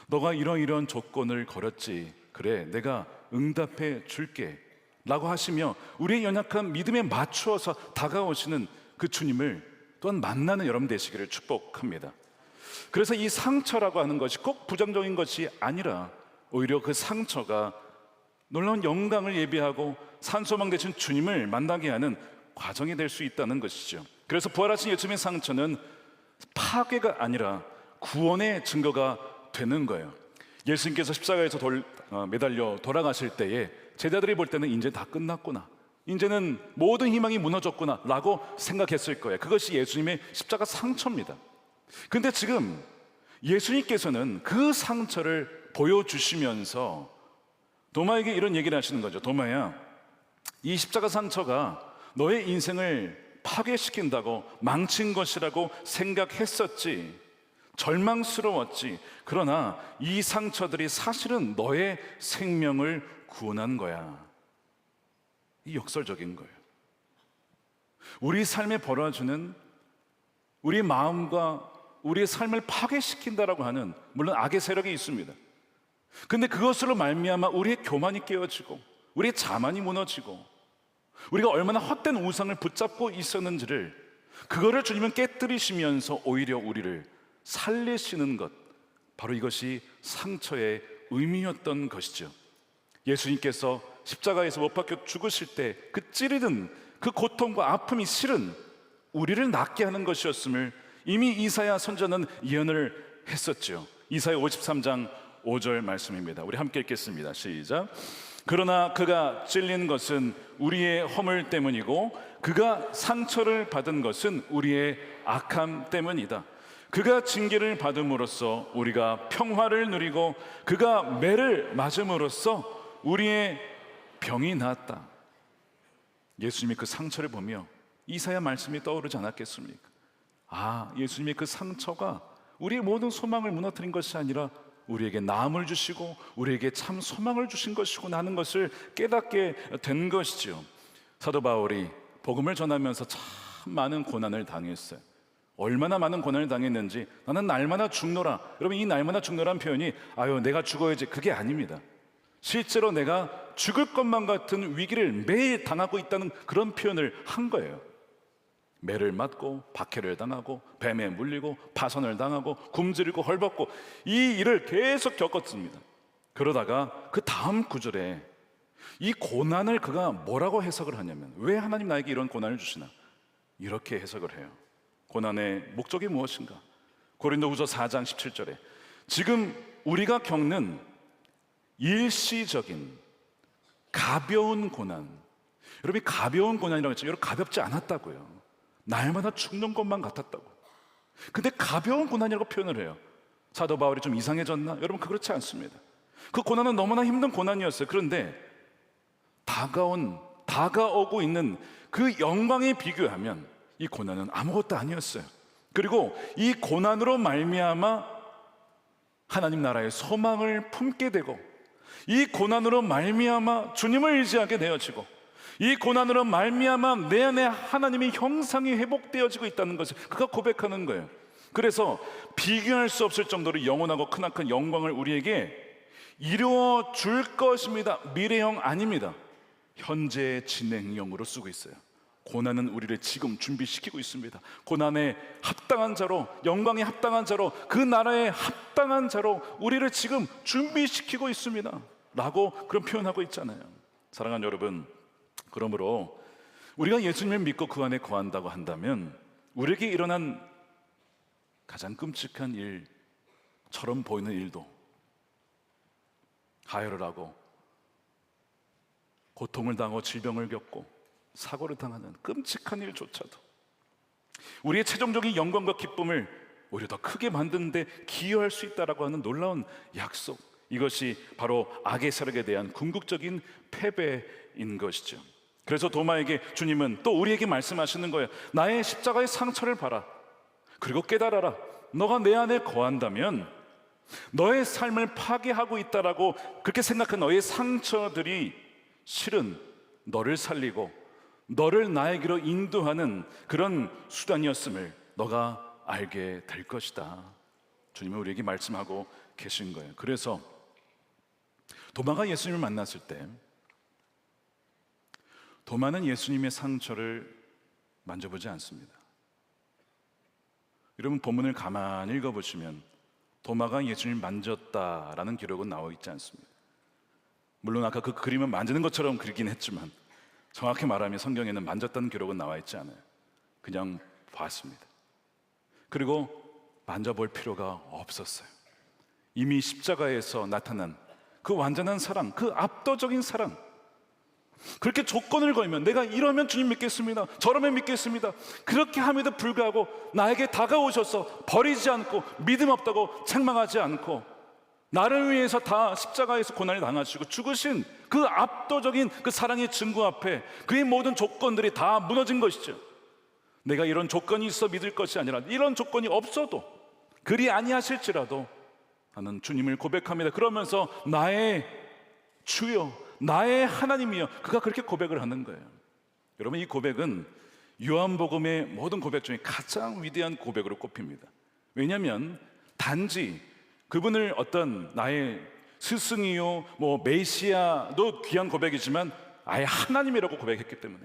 너가 이런 조건을 걸었지, 그래 내가 응답해 줄게 라고 하시며 우리의 연약한 믿음에 맞추어서 다가오시는 그 주님을 또한 만나는 여러분 되시기를 축복합니다. 그래서 이 상처라고 하는 것이 꼭 부정적인 것이 아니라 오히려 그 상처가 놀라운 영광을 예비하고 산소망 되신 주님을 만나게 하는 과정이 될 수 있다는 것이죠. 그래서 부활하신 예수님의 상처는 파괴가 아니라 구원의 증거가 되는 거예요. 예수님께서 십자가에서 매달려 돌아가실 때에 제자들이 볼 때는 이제 다 끝났구나, 이제는 모든 희망이 무너졌구나 라고 생각했을 거예요. 그것이 예수님의 십자가 상처입니다. 근데 지금 예수님께서는 그 상처를 보여주시면서 도마에게 이런 얘기를 하시는 거죠. 도마야, 이 십자가 상처가 너의 인생을 파괴시킨다고 망친 것이라고 생각했었지, 절망스러웠지. 그러나 이 상처들이 사실은 너의 생명을 구원한 거야. 이 역설적인 거예요. 우리 삶에 벌어지는 우리 마음과 우리의 삶을 파괴시킨다라고 하는, 물론 악의 세력이 있습니다. 근데 그것으로 말미암아 우리의 교만이 깨어지고 우리의 자만이 무너지고 우리가 얼마나 헛된 우상을 붙잡고 있었는지를, 그거를 주님은 깨뜨리시면서 오히려 우리를 살리시는 것, 바로 이것이 상처의 의미였던 것이죠. 예수님께서 십자가에서 못 박혀 죽으실 때 그 찌르는 그 고통과 아픔이 실은 우리를 낫게 하는 것이었음을 이미 이사야 선지자는 예언을 했었죠. 이사야 53장 5절 말씀입니다. 우리 함께 읽겠습니다. 시작. 그러나 그가 찔린 것은 우리의 허물 때문이고 그가 상처를 받은 것은 우리의 악함 때문이다. 그가 징계를 받음으로써 우리가 평화를 누리고 그가 매를 맞음으로써 우리의 병이 나았다. 예수님이 그 상처를 보며 이사야 말씀이 떠오르지 않았겠습니까? 아, 예수님의 그 상처가 우리의 모든 소망을 무너뜨린 것이 아니라 우리에게 나음을 주시고 우리에게 참 소망을 주신 것이구나 하는 것을 깨닫게 된 것이죠. 사도 바울이 복음을 전하면서 참 많은 고난을 당했어요. 얼마나 많은 고난을 당했는지, 나는 날마다 죽노라. 여러분, 이 날마다 죽노라는 표현이 아유 내가 죽어야지, 그게 아닙니다. 실제로 내가 죽을 것만 같은 위기를 매일 당하고 있다는 그런 표현을 한 거예요. 매를 맞고 박해를 당하고 뱀에 물리고 파선을 당하고 굶주리고 헐벗고 이 일을 계속 겪었습니다. 그러다가 그 다음 구절에 이 고난을 그가 뭐라고 해석을 하냐면, 왜 하나님 나에게 이런 고난을 주시나, 이렇게 해석을 해요. 고난의 목적이 무엇인가? 고린도후서 4장 17절에 지금 우리가 겪는 일시적인 가벼운 고난, 여러분이 가벼운 고난이라고 했죠. 여러분, 가볍지 않았다고요. 날마다 죽는 것만 같았다고. 근데 가벼운 고난이라고 표현을 해요. 사도 바울이 좀 이상해졌나? 여러분, 그렇지 않습니다. 그 고난은 너무나 힘든 고난이었어요. 그런데 다가오고 있는 그 영광에 비교하면 이 고난은 아무것도 아니었어요. 그리고 이 고난으로 말미암아 하나님 나라의 소망을 품게 되고, 이 고난으로 말미암아 주님을 의지하게 되어지고, 이 고난으로 말미암아 내 안에 하나님의 형상이 회복되어지고 있다는 것을 그가 고백하는 거예요. 그래서 비교할 수 없을 정도로 영원하고 크나큰 영광을 우리에게 이루어 줄 것입니다. 미래형 아닙니다. 현재 진행형으로 쓰고 있어요. 고난은 우리를 지금 준비시키고 있습니다. 고난에 합당한 자로, 영광에 합당한 자로, 그 나라에 합당한 자로 우리를 지금 준비시키고 있습니다 라고 그런 표현하고 있잖아요. 사랑하는 여러분, 그러므로 우리가 예수님을 믿고 그 안에 거한다고 한다면 우리에게 일어난 가장 끔찍한 일처럼 보이는 일도 하혈을 하고 고통을 당하고 질병을 겪고 사고를 당하는 끔찍한 일조차도 우리의 최종적인 영광과 기쁨을 오히려 더 크게 만드는데 기여할 수 있다라고 하는 놀라운 약속, 이것이 바로 악의 세력에 대한 궁극적인 패배인 것이죠. 그래서 도마에게 주님은 또 우리에게 말씀하시는 거예요. 나의 십자가의 상처를 봐라. 그리고 깨달아라. 너가 내 안에 거한다면 너의 삶을 파괴하고 있다라고 그렇게 생각한 너의 상처들이 실은 너를 살리고 너를 나에게로 인도하는 그런 수단이었음을 너가 알게 될 것이다. 주님은 우리에게 말씀하고 계신 거예요. 그래서 도마가 예수님을 만났을 때 도마는 예수님의 상처를 만져보지 않습니다. 여러분 본문을 가만히 읽어보시면 도마가 예수님을 만졌다라는 기록은 나와 있지 않습니다. 물론 아까 그 그림은 만지는 것처럼 그리긴 했지만 정확히 말하면 성경에는 만졌다는 기록은 나와 있지 않아요. 그냥 봤습니다. 그리고 만져볼 필요가 없었어요. 이미 십자가에서 나타난 그 완전한 사랑, 그 압도적인 사랑, 그렇게 조건을 걸면 내가 이러면 주님 믿겠습니다, 저러면 믿겠습니다, 그렇게 함에도 불구하고 나에게 다가오셔서 버리지 않고 믿음 없다고 책망하지 않고 나를 위해서 다 십자가에서 고난을 당하시고 죽으신 그 압도적인 그 사랑의 증거 앞에 그의 모든 조건들이 다 무너진 것이죠. 내가 이런 조건이 있어 믿을 것이 아니라 이런 조건이 없어도 그리 아니하실지라도 나는 주님을 고백합니다. 그러면서 나의 주여, 나의 하나님이여, 그가 그렇게 고백을 하는 거예요. 여러분 이 고백은 요한복음의 모든 고백 중에 가장 위대한 고백으로 꼽힙니다. 왜냐하면 단지 그분을 어떤 나의 스승이요 뭐 메시아도 귀한 고백이지만 아예 하나님이라고 고백했기 때문에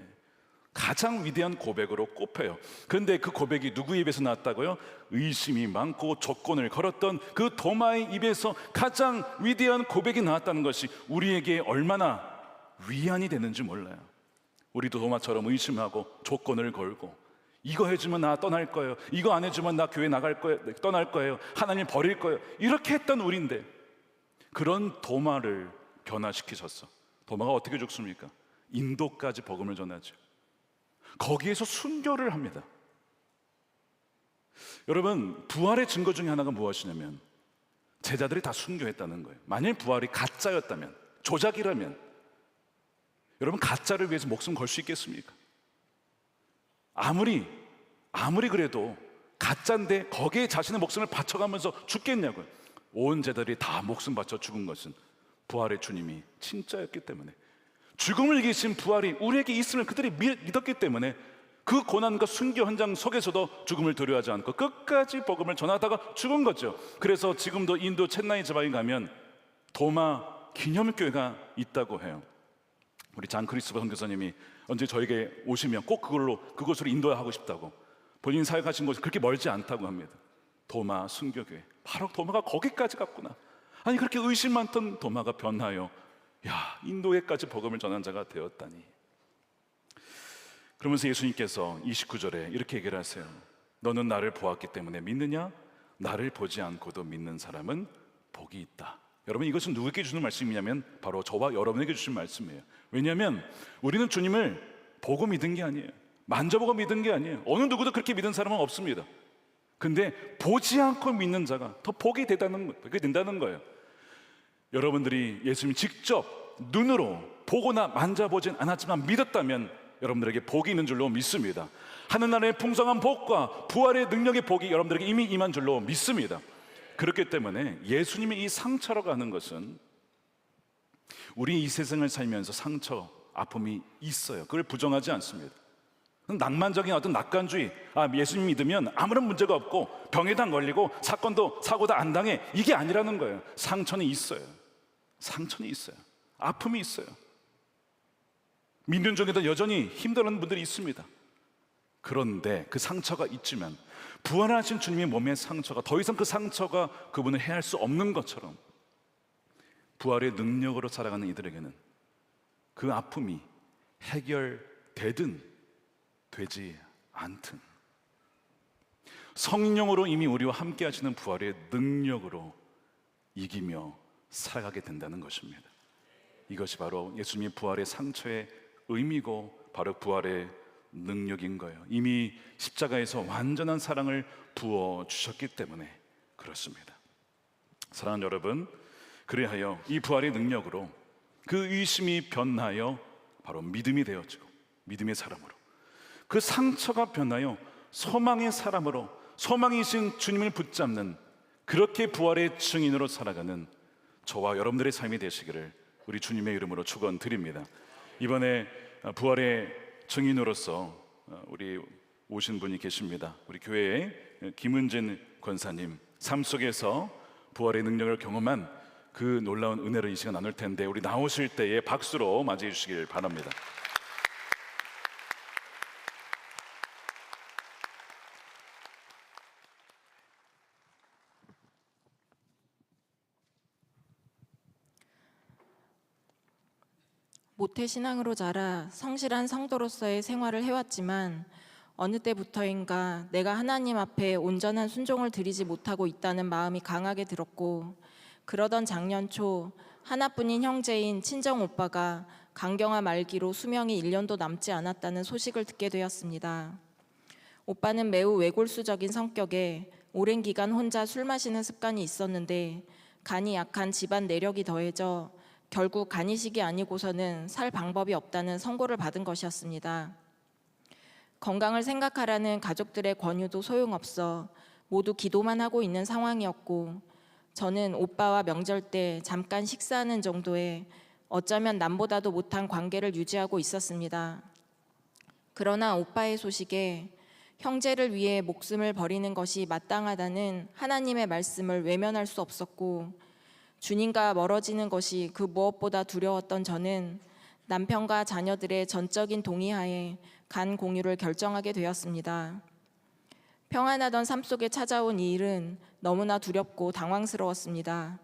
가장 위대한 고백으로 꼽혀요. 그런데 그 고백이 누구 입에서 나왔다고요? 의심이 많고 조건을 걸었던 그 도마의 입에서 가장 위대한 고백이 나왔다는 것이 우리에게 얼마나 위안이 되는지 몰라요. 우리도 도마처럼 의심하고 조건을 걸고 이거 해주면 나 떠날 거예요, 이거 안 해주면 나 교회 나갈 거예요, 떠날 거예요, 하나님 버릴 거예요, 이렇게 했던 우리인데 그런 도마를 변화시키셨어. 도마가 어떻게 죽습니까? 인도까지 복음을 전하죠. 거기에서 순교를 합니다. 여러분 부활의 증거 중에 하나가 무엇이냐면 제자들이 다 순교했다는 거예요. 만일 부활이 가짜였다면, 조작이라면 여러분 가짜를 위해서 목숨 걸 수 있겠습니까? 아무리 그래도 가짜인데 거기에 자신의 목숨을 바쳐가면서 죽겠냐고요. 온 제자들이 다 목숨 바쳐 죽은 것은 부활의 주님이 진짜였기 때문에, 죽음을 이기신 부활이 우리에게 있음을 그들이 믿었기 때문에 그 고난과 순교 현장 속에서도 죽음을 두려워하지 않고 끝까지 복음을 전하다가 죽은 거죠. 그래서 지금도 인도 첸나이 지방에 가면 도마 기념교회가 있다고 해요. 우리 장 크리스토퍼 선교사님이 언제 저에게 오시면 꼭 그곳으로 인도하고 싶다고, 본인 사역하신 곳이 그렇게 멀지 않다고 합니다. 도마 순교교회, 바로 도마가 거기까지 갔구나. 아니 그렇게 의심 많던 도마가 변하여 인도에까지 복음을 전한 자가 되었다니. 그러면서 예수님께서 29절에 이렇게 얘기를 하세요. 너는 나를 보았기 때문에 믿느냐? 나를 보지 않고도 믿는 사람은 복이 있다. 여러분 이것은 누구에게 주는 말씀이냐면 바로 저와 여러분에게 주신 말씀이에요. 왜냐하면 우리는 주님을 보고 믿은 게 아니에요. 만져보고 믿은 게 아니에요. 어느 누구도 그렇게 믿은 사람은 없습니다. 근데 보지 않고 믿는 자가 더 복이 된다는 거예요. 여러분들이 예수님 직접 눈으로 보거나 만져보진 않았지만 믿었다면 여러분들에게 복이 있는 줄로 믿습니다. 하늘나라의 풍성한 복과 부활의 능력의 복이 여러분들에게 이미 임한 줄로 믿습니다. 그렇기 때문에 예수님의 이 상처라고 하는 것은 우리 이 세상을 살면서 상처, 아픔이 있어요. 그걸 부정하지 않습니다. 낭만적인 어떤 낙관주의, 예수님 믿으면 아무런 문제가 없고 병에도 안 걸리고 사고도 안 당해, 이게 아니라는 거예요. 상처는 있어요. 상처는 있어요. 아픔이 있어요. 믿는 중에도 여전히 힘들어하는 분들이 있습니다. 그런데 그 상처가 있지만 부활하신 주님의 몸의 상처가 더 이상 그 상처가 그분을 해할 수 없는 것처럼 부활의 능력으로 살아가는 이들에게는 그 아픔이 해결되든 되지 않든 성령으로 이미 우리와 함께 하시는 부활의 능력으로 이기며 살아가게 된다는 것입니다. 이것이 바로 예수님의 부활의 상처의 의미고 바로 부활의 능력인 거예요. 이미 십자가에서 완전한 사랑을 부어 주셨기 때문에 그렇습니다. 사랑하는 여러분, 그리하여 이 부활의 능력으로 그 의심이 변하여 바로 믿음이 되어지고 믿음의 사람으로, 그 상처가 변하여 소망의 사람으로, 소망이신 주님을 붙잡는 그렇게 부활의 증인으로 살아가는 저와 여러분들의 삶이 되시기를 우리 주님의 이름으로 축원드립니다. 이번에 부활의 증인으로서 우리 오신 분이 계십니다. 우리 교회의 김은진 권사님, 삶 속에서 부활의 능력을 경험한 그 놀라운 은혜를 이 시간 나눌 텐데, 우리 나오실 때에 박수로 맞이해 주시길 바랍니다. 모태신앙으로 자라 성실한 성도로서의 생활을 해왔지만 어느 때부터인가 내가 하나님 앞에 온전한 순종을 드리지 못하고 있다는 마음이 강하게 들었고, 그러던 작년 초 하나뿐인 형제인 친정 오빠가 간경화 말기로 수명이 1년도 남지 않았다는 소식을 듣게 되었습니다. 오빠는 매우 외골수적인 성격에 오랜 기간 혼자 술 마시는 습관이 있었는데, 간이 약한 집안 내력이 더해져 결국 간이식이 아니고서는 살 방법이 없다는 선고를 받은 것이었습니다. 건강을 생각하라는 가족들의 권유도 소용없어 모두 기도만 하고 있는 상황이었고, 저는 오빠와 명절 때 잠깐 식사하는 정도의 어쩌면 남보다도 못한 관계를 유지하고 있었습니다. 그러나 오빠의 소식에 형제를 위해 목숨을 버리는 것이 마땅하다는 하나님의 말씀을 외면할 수 없었고, 주님과 멀어지는 것이 그 무엇보다 두려웠던 저는 남편과 자녀들의 전적인 동의하에 간 공유를 결정하게 되었습니다. 평안하던 삶 속에 찾아온 이 일은 너무나 두렵고 당황스러웠습니다.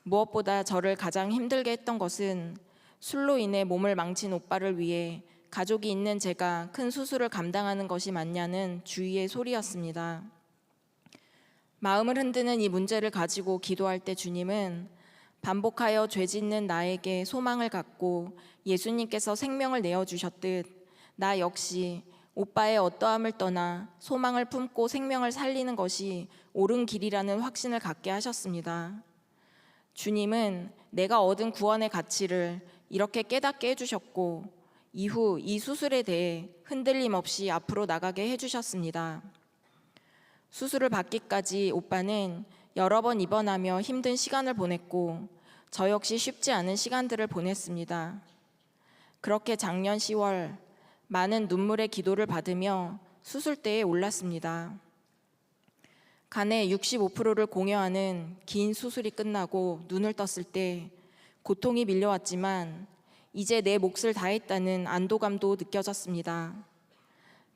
무엇보다 저를 가장 힘들게 했던 것은 술로 인해 몸을 망친 오빠를 위해 가족이 있는 제가 큰 수술을 감당하는 것이 맞냐는 주위의 소리였습니다. 마음을 흔드는 이 문제를 가지고 기도할 때 주님은 반복하여 죄 짓는 나에게 소망을 갖고 예수님께서 생명을 내어주셨듯 나 역시 오빠의 어떠함을 떠나 소망을 품고 생명을 살리는 것이 옳은 길이라는 확신을 갖게 하셨습니다. 주님은 내가 얻은 구원의 가치를 이렇게 깨닫게 해주셨고, 이후 이 수술에 대해 흔들림 없이 앞으로 나가게 해주셨습니다. 수술을 받기까지 오빠는 여러 번 입원하며 힘든 시간을 보냈고, 저 역시 쉽지 않은 시간들을 보냈습니다. 그렇게 작년 10월 많은 눈물의 기도를 받으며 수술대에 올랐습니다. 간의 65%를 공여하는 긴 수술이 끝나고 눈을 떴을 때 고통이 밀려왔지만 이제 내 몫을 다했다는 안도감도 느껴졌습니다.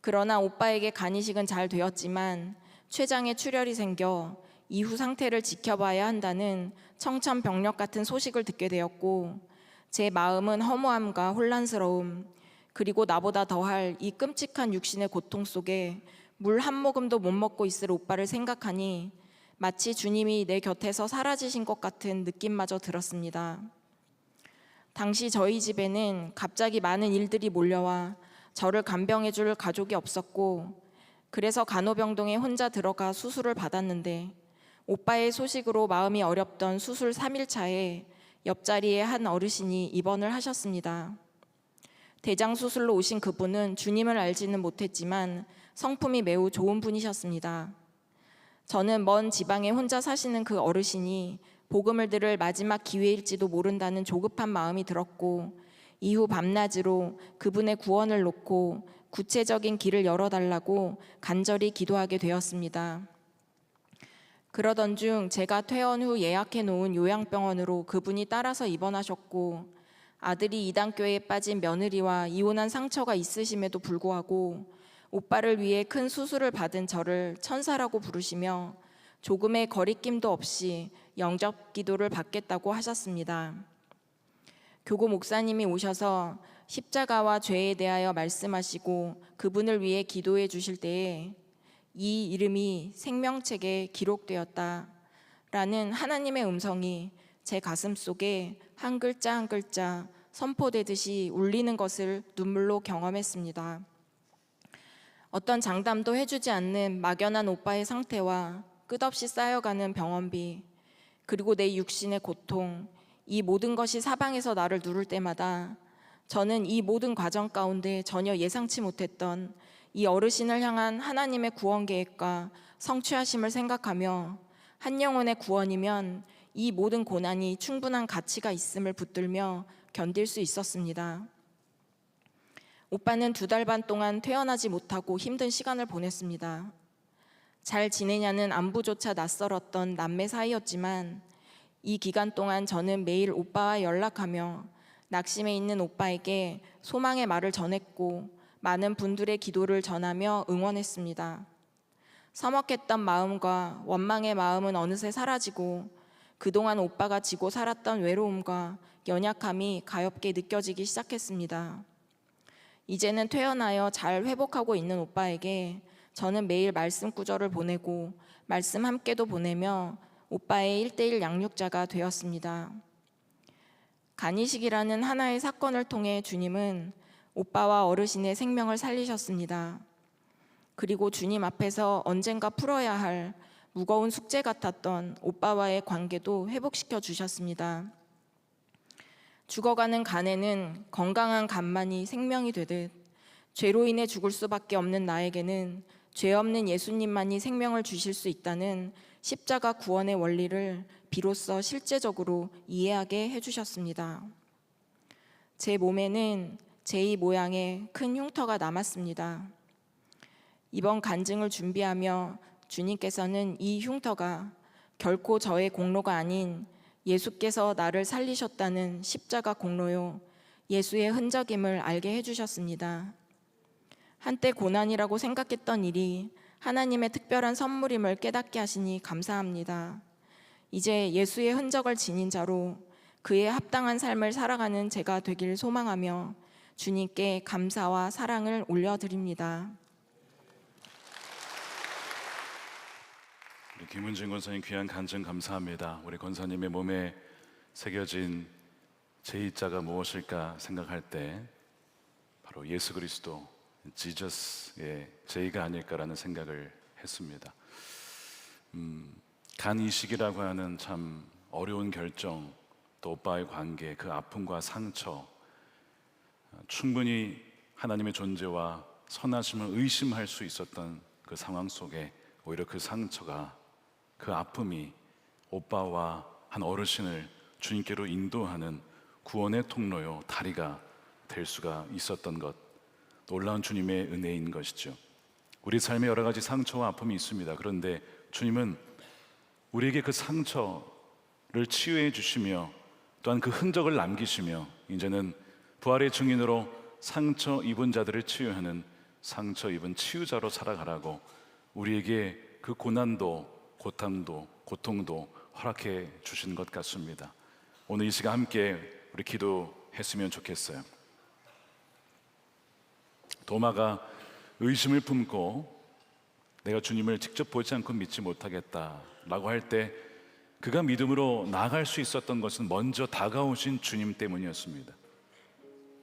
그러나 오빠에게 간이식은 잘 되었지만 췌장에 출혈이 생겨 이후 상태를 지켜봐야 한다는 청천벽력 같은 소식을 듣게 되었고, 제 마음은 허무함과 혼란스러움, 그리고 나보다 더할 이 끔찍한 육신의 고통 속에 물 한 모금도 못 먹고 있을 오빠를 생각하니 마치 주님이 내 곁에서 사라지신 것 같은 느낌마저 들었습니다. 당시 저희 집에는 갑자기 많은 일들이 몰려와 저를 간병해 줄 가족이 없었고, 그래서 간호병동에 혼자 들어가 수술을 받았는데, 오빠의 소식으로 마음이 어렵던 수술 3일 차에 옆자리에 한 어르신이 입원을 하셨습니다. 대장 수술로 오신 그분은 주님을 알지는 못했지만 성품이 매우 좋은 분이셨습니다. 저는 먼 지방에 혼자 사시는 그 어르신이 복음을 들을 마지막 기회일지도 모른다는 조급한 마음이 들었고, 이후 밤낮으로 그분의 구원을 놓고 구체적인 길을 열어달라고 간절히 기도하게 되었습니다. 그러던 중 제가 퇴원 후 예약해 놓은 요양병원으로 그분이 따라서 입원하셨고, 아들이 이단교회에 빠진 며느리와 이혼한 상처가 있으심에도 불구하고 오빠를 위해 큰 수술을 받은 저를 천사라고 부르시며 조금의 거리낌도 없이 영접 기도를 받겠다고 하셨습니다. 교구 목사님이 오셔서 십자가와 죄에 대하여 말씀하시고 그분을 위해 기도해 주실 때에 이 이름이 생명책에 기록되었다 라는 하나님의 음성이 제 가슴 속에 한 글자 한 글자 선포되듯이 울리는 것을 눈물로 경험했습니다. 어떤 장담도 해주지 않는 막연한 오빠의 상태와 끝없이 쌓여가는 병원비, 그리고 내 육신의 고통, 이 모든 것이 사방에서 나를 누를 때마다 저는 이 모든 과정 가운데 전혀 예상치 못했던 이 어르신을 향한 하나님의 구원 계획과 성취하심을 생각하며 한 영혼의 구원이면 이 모든 고난이 충분한 가치가 있음을 붙들며 견딜 수 있었습니다. 오빠는 2달 반 동안 퇴원하지 못하고 힘든 시간을 보냈습니다. 잘 지내냐는 안부조차 낯설었던 남매 사이였지만 이 기간 동안 저는 매일 오빠와 연락하며 낙심해 있는 오빠에게 소망의 말을 전했고 많은 분들의 기도를 전하며 응원했습니다. 서먹했던 마음과 원망의 마음은 어느새 사라지고 그동안 오빠가 지고 살았던 외로움과 연약함이 가엽게 느껴지기 시작했습니다. 이제는 퇴원하여 잘 회복하고 있는 오빠에게 저는 매일 말씀 구절을 보내고 말씀 함께도 보내며 오빠의 1:1 양육자가 되었습니다. 간이식이라는 하나의 사건을 통해 주님은 오빠와 어르신의 생명을 살리셨습니다. 그리고 주님 앞에서 언젠가 풀어야 할 무거운 숙제 같았던 오빠와의 관계도 회복시켜 주셨습니다. 죽어가는 간에는 건강한 간만이 생명이 되듯 죄로 인해 죽을 수밖에 없는 나에게는 죄 없는 예수님만이 생명을 주실 수 있다는 십자가 구원의 원리를 비로소 실제적으로 이해하게 해주셨습니다. 제 몸에는 제2 모양의 큰 흉터가 남았습니다. 이번 간증을 준비하며 주님께서는 이 흉터가 결코 저의 공로가 아닌 예수께서 나를 살리셨다는 십자가 공로요, 예수의 흔적임을 알게 해주셨습니다. 한때 고난이라고 생각했던 일이 하나님의 특별한 선물임을 깨닫게 하시니 감사합니다. 이제 예수의 흔적을 지닌 자로 그에 합당한 삶을 살아가는 제가 되길 소망하며 주님께 감사와 사랑을 올려드립니다. 우리 김은진 권사님 귀한 간증 감사합니다. 우리 권사님의 몸에 새겨진 제2자가 무엇일까 생각할 때 바로 예수 그리스도, 지저스의 제의가 아닐까라는 생각을 했습니다. 간 이식이라고 하는 참 어려운 결정, 또 오빠의 관계, 그 아픔과 상처, 충분히 하나님의 존재와 선하심을 의심할 수 있었던 그 상황 속에 오히려 그 상처가, 그 아픔이 오빠와 한 어르신을 주님께로 인도하는 구원의 통로요, 다리가 될 수가 있었던 것, 놀라운 주님의 은혜인 것이죠. 우리 삶에 여러 가지 상처와 아픔이 있습니다. 그런데 주님은 우리에게 그 상처를 치유해 주시며 또한 그 흔적을 남기시며 이제는 부활의 증인으로 상처 입은 자들을 치유하는 상처 입은 치유자로 살아가라고 우리에게 그 고난도, 고탐도, 고통도 허락해 주신 것 같습니다. 오늘 이 시간 함께 우리 기도했으면 좋겠어요. 도마가 의심을 품고 내가 주님을 직접 보지 않고 믿지 못하겠다라고 할 때 그가 믿음으로 나아갈 수 있었던 것은 먼저 다가오신 주님 때문이었습니다.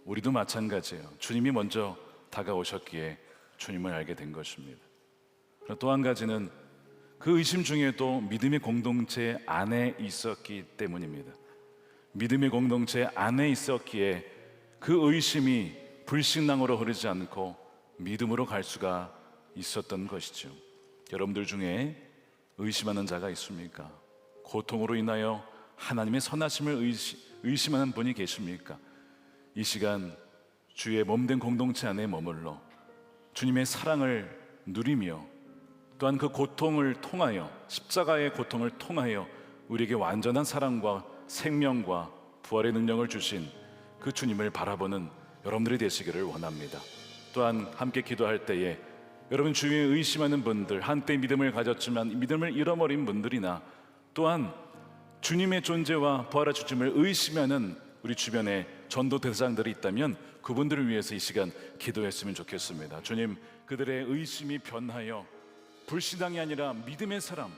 우리도 마찬가지예요. 주님이 먼저 다가오셨기에 주님을 알게 된 것입니다. 또 한 가지는 그 의심 중에도 믿음의 공동체 안에 있었기 때문입니다. 믿음의 공동체 안에 있었기에 그 의심이 불신앙으로 흐르지 않고 믿음으로 갈 수가 있었던 것이죠. 여러분들 중에 의심하는 자가 있습니까? 고통으로 인하여 하나님의 선하심을 의심하는 분이 계십니까? 이 시간 주의 몸된 공동체 안에 머물러 주님의 사랑을 누리며 또한 그 고통을 통하여, 십자가의 고통을 통하여 우리에게 완전한 사랑과 생명과 부활의 능력을 주신 그 주님을 바라보는 여러분들이 되시기를 원합니다. 또한 함께 기도할 때에 여러분 주위에 의심하는 분들, 한때 믿음을 가졌지만 믿음을 잃어버린 분들이나 또한 주님의 존재와 부활의 주님을 의심하는 우리 주변에 전도 대상들이 있다면 그분들을 위해서 이 시간 기도했으면 좋겠습니다. 주님, 그들의 의심이 변하여 불신앙이 아니라 믿음의 사람,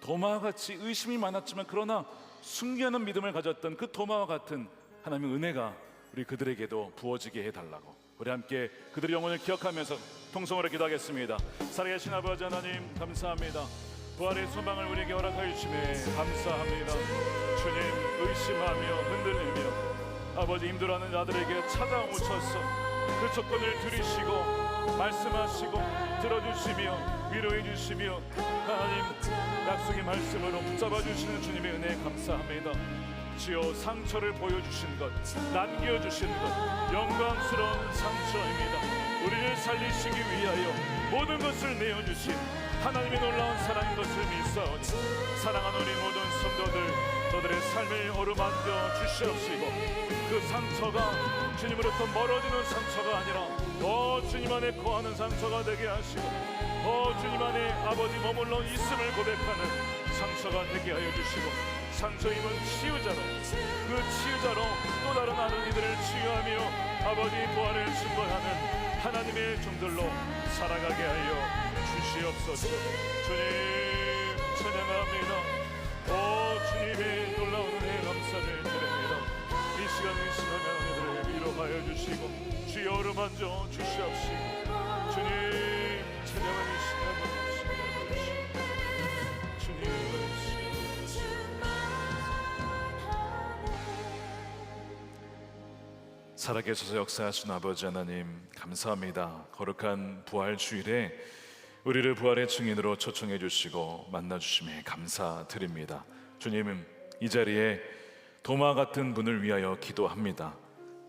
도마와 같이 의심이 많았지만 그러나 순기하는 믿음을 가졌던 그 도마와 같은 하나님의 은혜가 우리 그들에게도 부어지게 해달라고 우리 함께 그들의 영혼을 기억하면서 통성으로 기도하겠습니다. 살아계신 아버지 하나님 감사합니다. 부활의 소망을 우리에게 허락하여 주심에 감사합니다. 주님 의심하며 흔들리며 아버지 힘들어하는 자들에게 찾아오셔서 그 조건을 들으시고 말씀하시고 들어주시며 위로해 주시며 하나님 약속의 말씀으로 붙잡아 주시는 주님의 은혜에 감사합니다. 주여 상처를 보여주신 것, 남겨주신 것 영광스러운 상처입니다. 우리를 살리시기 위하여 모든 것을 내어주신 하나님의 놀라운 사랑인 것을 믿사오니 사랑하는 우리 모든 성도들 너들의 삶을 어루만져 주시옵시고 그 상처가 주님으로부터 멀어지는 상처가 아니라 더 주님 안에 거하는 상처가 되게 하시고 더 주님 안에 아버지 머물러 있음을 고백하는 상처가 되게 하여 주시고 상처 입은 치유자로 그 치유자로 또 다른 하는 이들을 치유하며 아버지 부활을 증거하는 하나님의 종들로 살아가게 하여 주시옵소서. 주님 찬양합니다. 오 주님의 놀라운 은혜에 감사를 드립니다. 이 시간 의심하며 우리들을 위로하여 주시고 주여 어루만져 주시옵시고 주님 찬양하는 이 시간 주시옵시고 주님 살아계셔서 역사하신 아버지 하나님 감사합니다. 거룩한 부활 주일에 우리를 부활의 증인으로 초청해 주시고 만나 주심에 감사드립니다. 주님은 이 자리에 도마 같은 분을 위하여 기도합니다.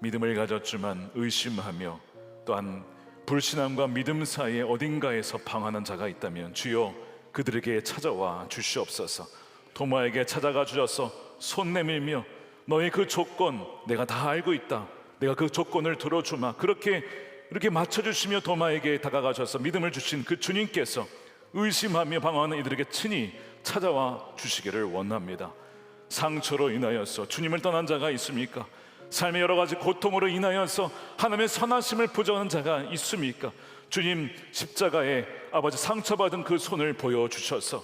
믿음을 가졌지만 의심하며 또한 불신앙과 믿음 사이에 어딘가에서 방황하는 자가 있다면 주여 그들에게 찾아와 주시옵소서. 도마에게 찾아가 주셔서 손 내밀며 너의 그 조건 내가 다 알고 있다. 내가 그 조건을 들어주마. 이렇게 맞춰주시며 도마에게 다가가셔서 믿음을 주신 그 주님께서 의심하며 방황하는 이들에게 친히 찾아와 주시기를 원합니다. 상처로 인하여서 주님을 떠난 자가 있습니까? 삶의 여러 가지 고통으로 인하여서 하나님의 선하심을 부정하는 자가 있습니까? 주님 십자가에 아버지 상처받은 그 손을 보여주셔서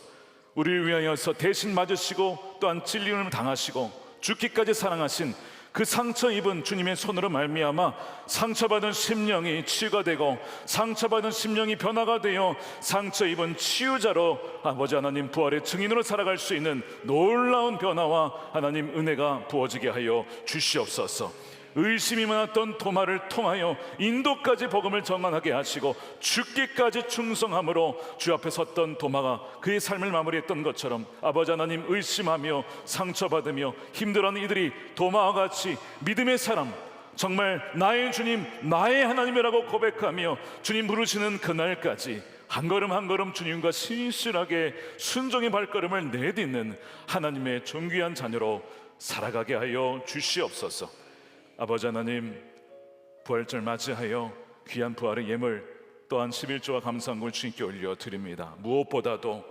우리를 위하여서 대신 맞으시고 또한 찔림을 당하시고 죽기까지 사랑하신 그 상처 입은 주님의 손으로 말미암아 상처받은 심령이 치유가 되고 상처받은 심령이 변화가 되어 상처 입은 치유자로 아버지 하나님 부활의 증인으로 살아갈 수 있는 놀라운 변화와 하나님 은혜가 부어지게 하여 주시옵소서. 의심이 많았던 도마를 통하여 인도까지 복음을 전환하게 하시고 죽기까지 충성함으로 주 앞에 섰던 도마가 그의 삶을 마무리했던 것처럼 아버지 하나님 의심하며 상처받으며 힘들어하는 이들이 도마와 같이 믿음의 사람 정말 나의 주님 나의 하나님이라고 고백하며 주님 부르시는 그날까지 한 걸음 한 걸음 주님과 신실하게 순종의 발걸음을 내딛는 하나님의 존귀한 자녀로 살아가게 하여 주시옵소서. 아버지 하나님 부활절 맞이하여 귀한 부활의 예물 또한 11조와 감사한걸 주님께 올려드립니다. 무엇보다도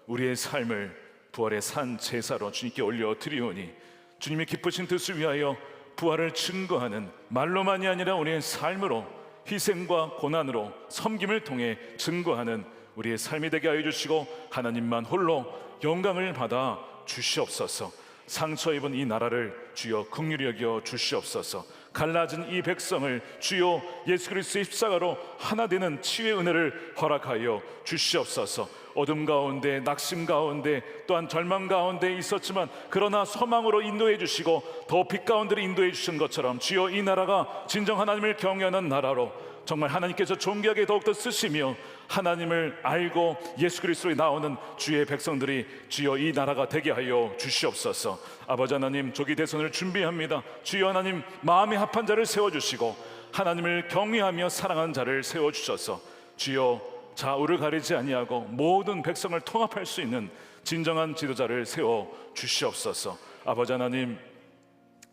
우리의 삶을 부활의 산 제사로 주님께 올려드리오니 주님의 기쁘신 뜻을 위하여 부활을 증거하는 말로만이 아니라 우리의 삶으로 희생과 고난으로 섬김을 통해 증거하는 우리의 삶이 되게 하여 주시고 하나님만 홀로 영광을 받아 주시옵소서. 상처 입은 이 나라를 주여 긍휼히 여겨 주시옵소서. 갈라진 이 백성을 주여 예수 그리스도의 십자가로 하나 되는 치유의 은혜를 허락하여 주시옵소서. 어둠 가운데 낙심 가운데 또한 절망 가운데 있었지만 그러나 소망으로 인도해 주시고 더 빛 가운데로 인도해 주신 것처럼 주여 이 나라가 진정 하나님을 경외하는 나라로 정말 하나님께서 존귀하게 더욱더 쓰시며 하나님을 알고 예수 그리스도에 나오는 주의 백성들이 주여 이 나라가 되게 하여 주시옵소서. 아버지 하나님 조기 대선을 준비합니다. 주여 하나님 마음에 합한 자를 세워주시고 하나님을 경외하며 사랑하는 자를 세워주셔서 주여 좌우를 가리지 아니하고 모든 백성을 통합할 수 있는 진정한 지도자를 세워주시옵소서. 아버지 하나님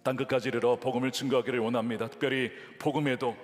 땅끝까지 이르러 복음을 증거하기를 원합니다. 특별히 복음에도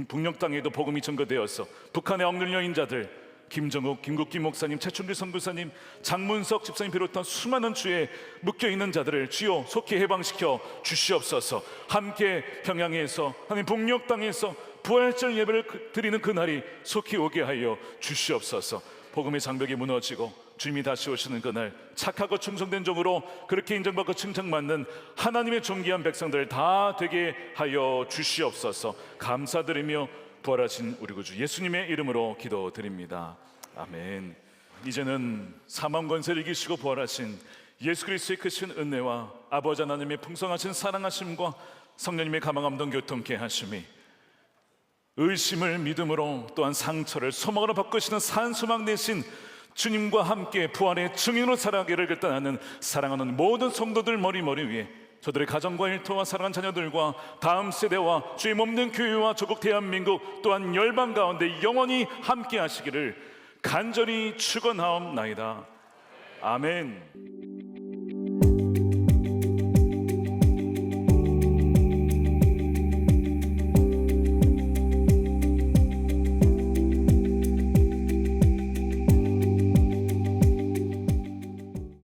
북녘 땅에도 복음이 증거되어서 북한의 억눌려 인자들 김정욱, 김국기 목사님, 최춘규 선교사님, 장문석 집사님 비롯한 수많은 주에 묶여있는 자들을 주여 속히 해방시켜 주시옵소서. 함께 평양에서 하나님 북녘 땅에서 부활절 예배를 드리는 그날이 속히 오게 하여 주시옵소서. 복음의 장벽이 무너지고 주님이 다시 오시는 그날 착하고 충성된 종으로 그렇게 인정받고 칭찬받는 하나님의 존귀한 백성들 다 되게 하여 주시옵소서. 감사드리며 부활하신 우리 구주 예수님의 이름으로 기도드립니다. 아멘. 이제는 사망 권세를 이기시고 부활하신 예수 그리스도의 크신 은혜와 아버지 하나님의 풍성하신 사랑하심과 성령님의 가망함동 교통케 하심이 의심을 믿음으로 또한 상처를 소망으로 바꾸시는 산소망 되신 주님과 함께 부활의 증인으로 살아가기를 결단하는 사랑하는 모든 성도들 머리 위에 저들의 가정과 일터와 사랑하는 자녀들과 다음 세대와 주의 몸된 교회와 조국 대한민국 또한 열방 가운데 영원히 함께 하시기를 간절히 축원하옵나이다. 아멘.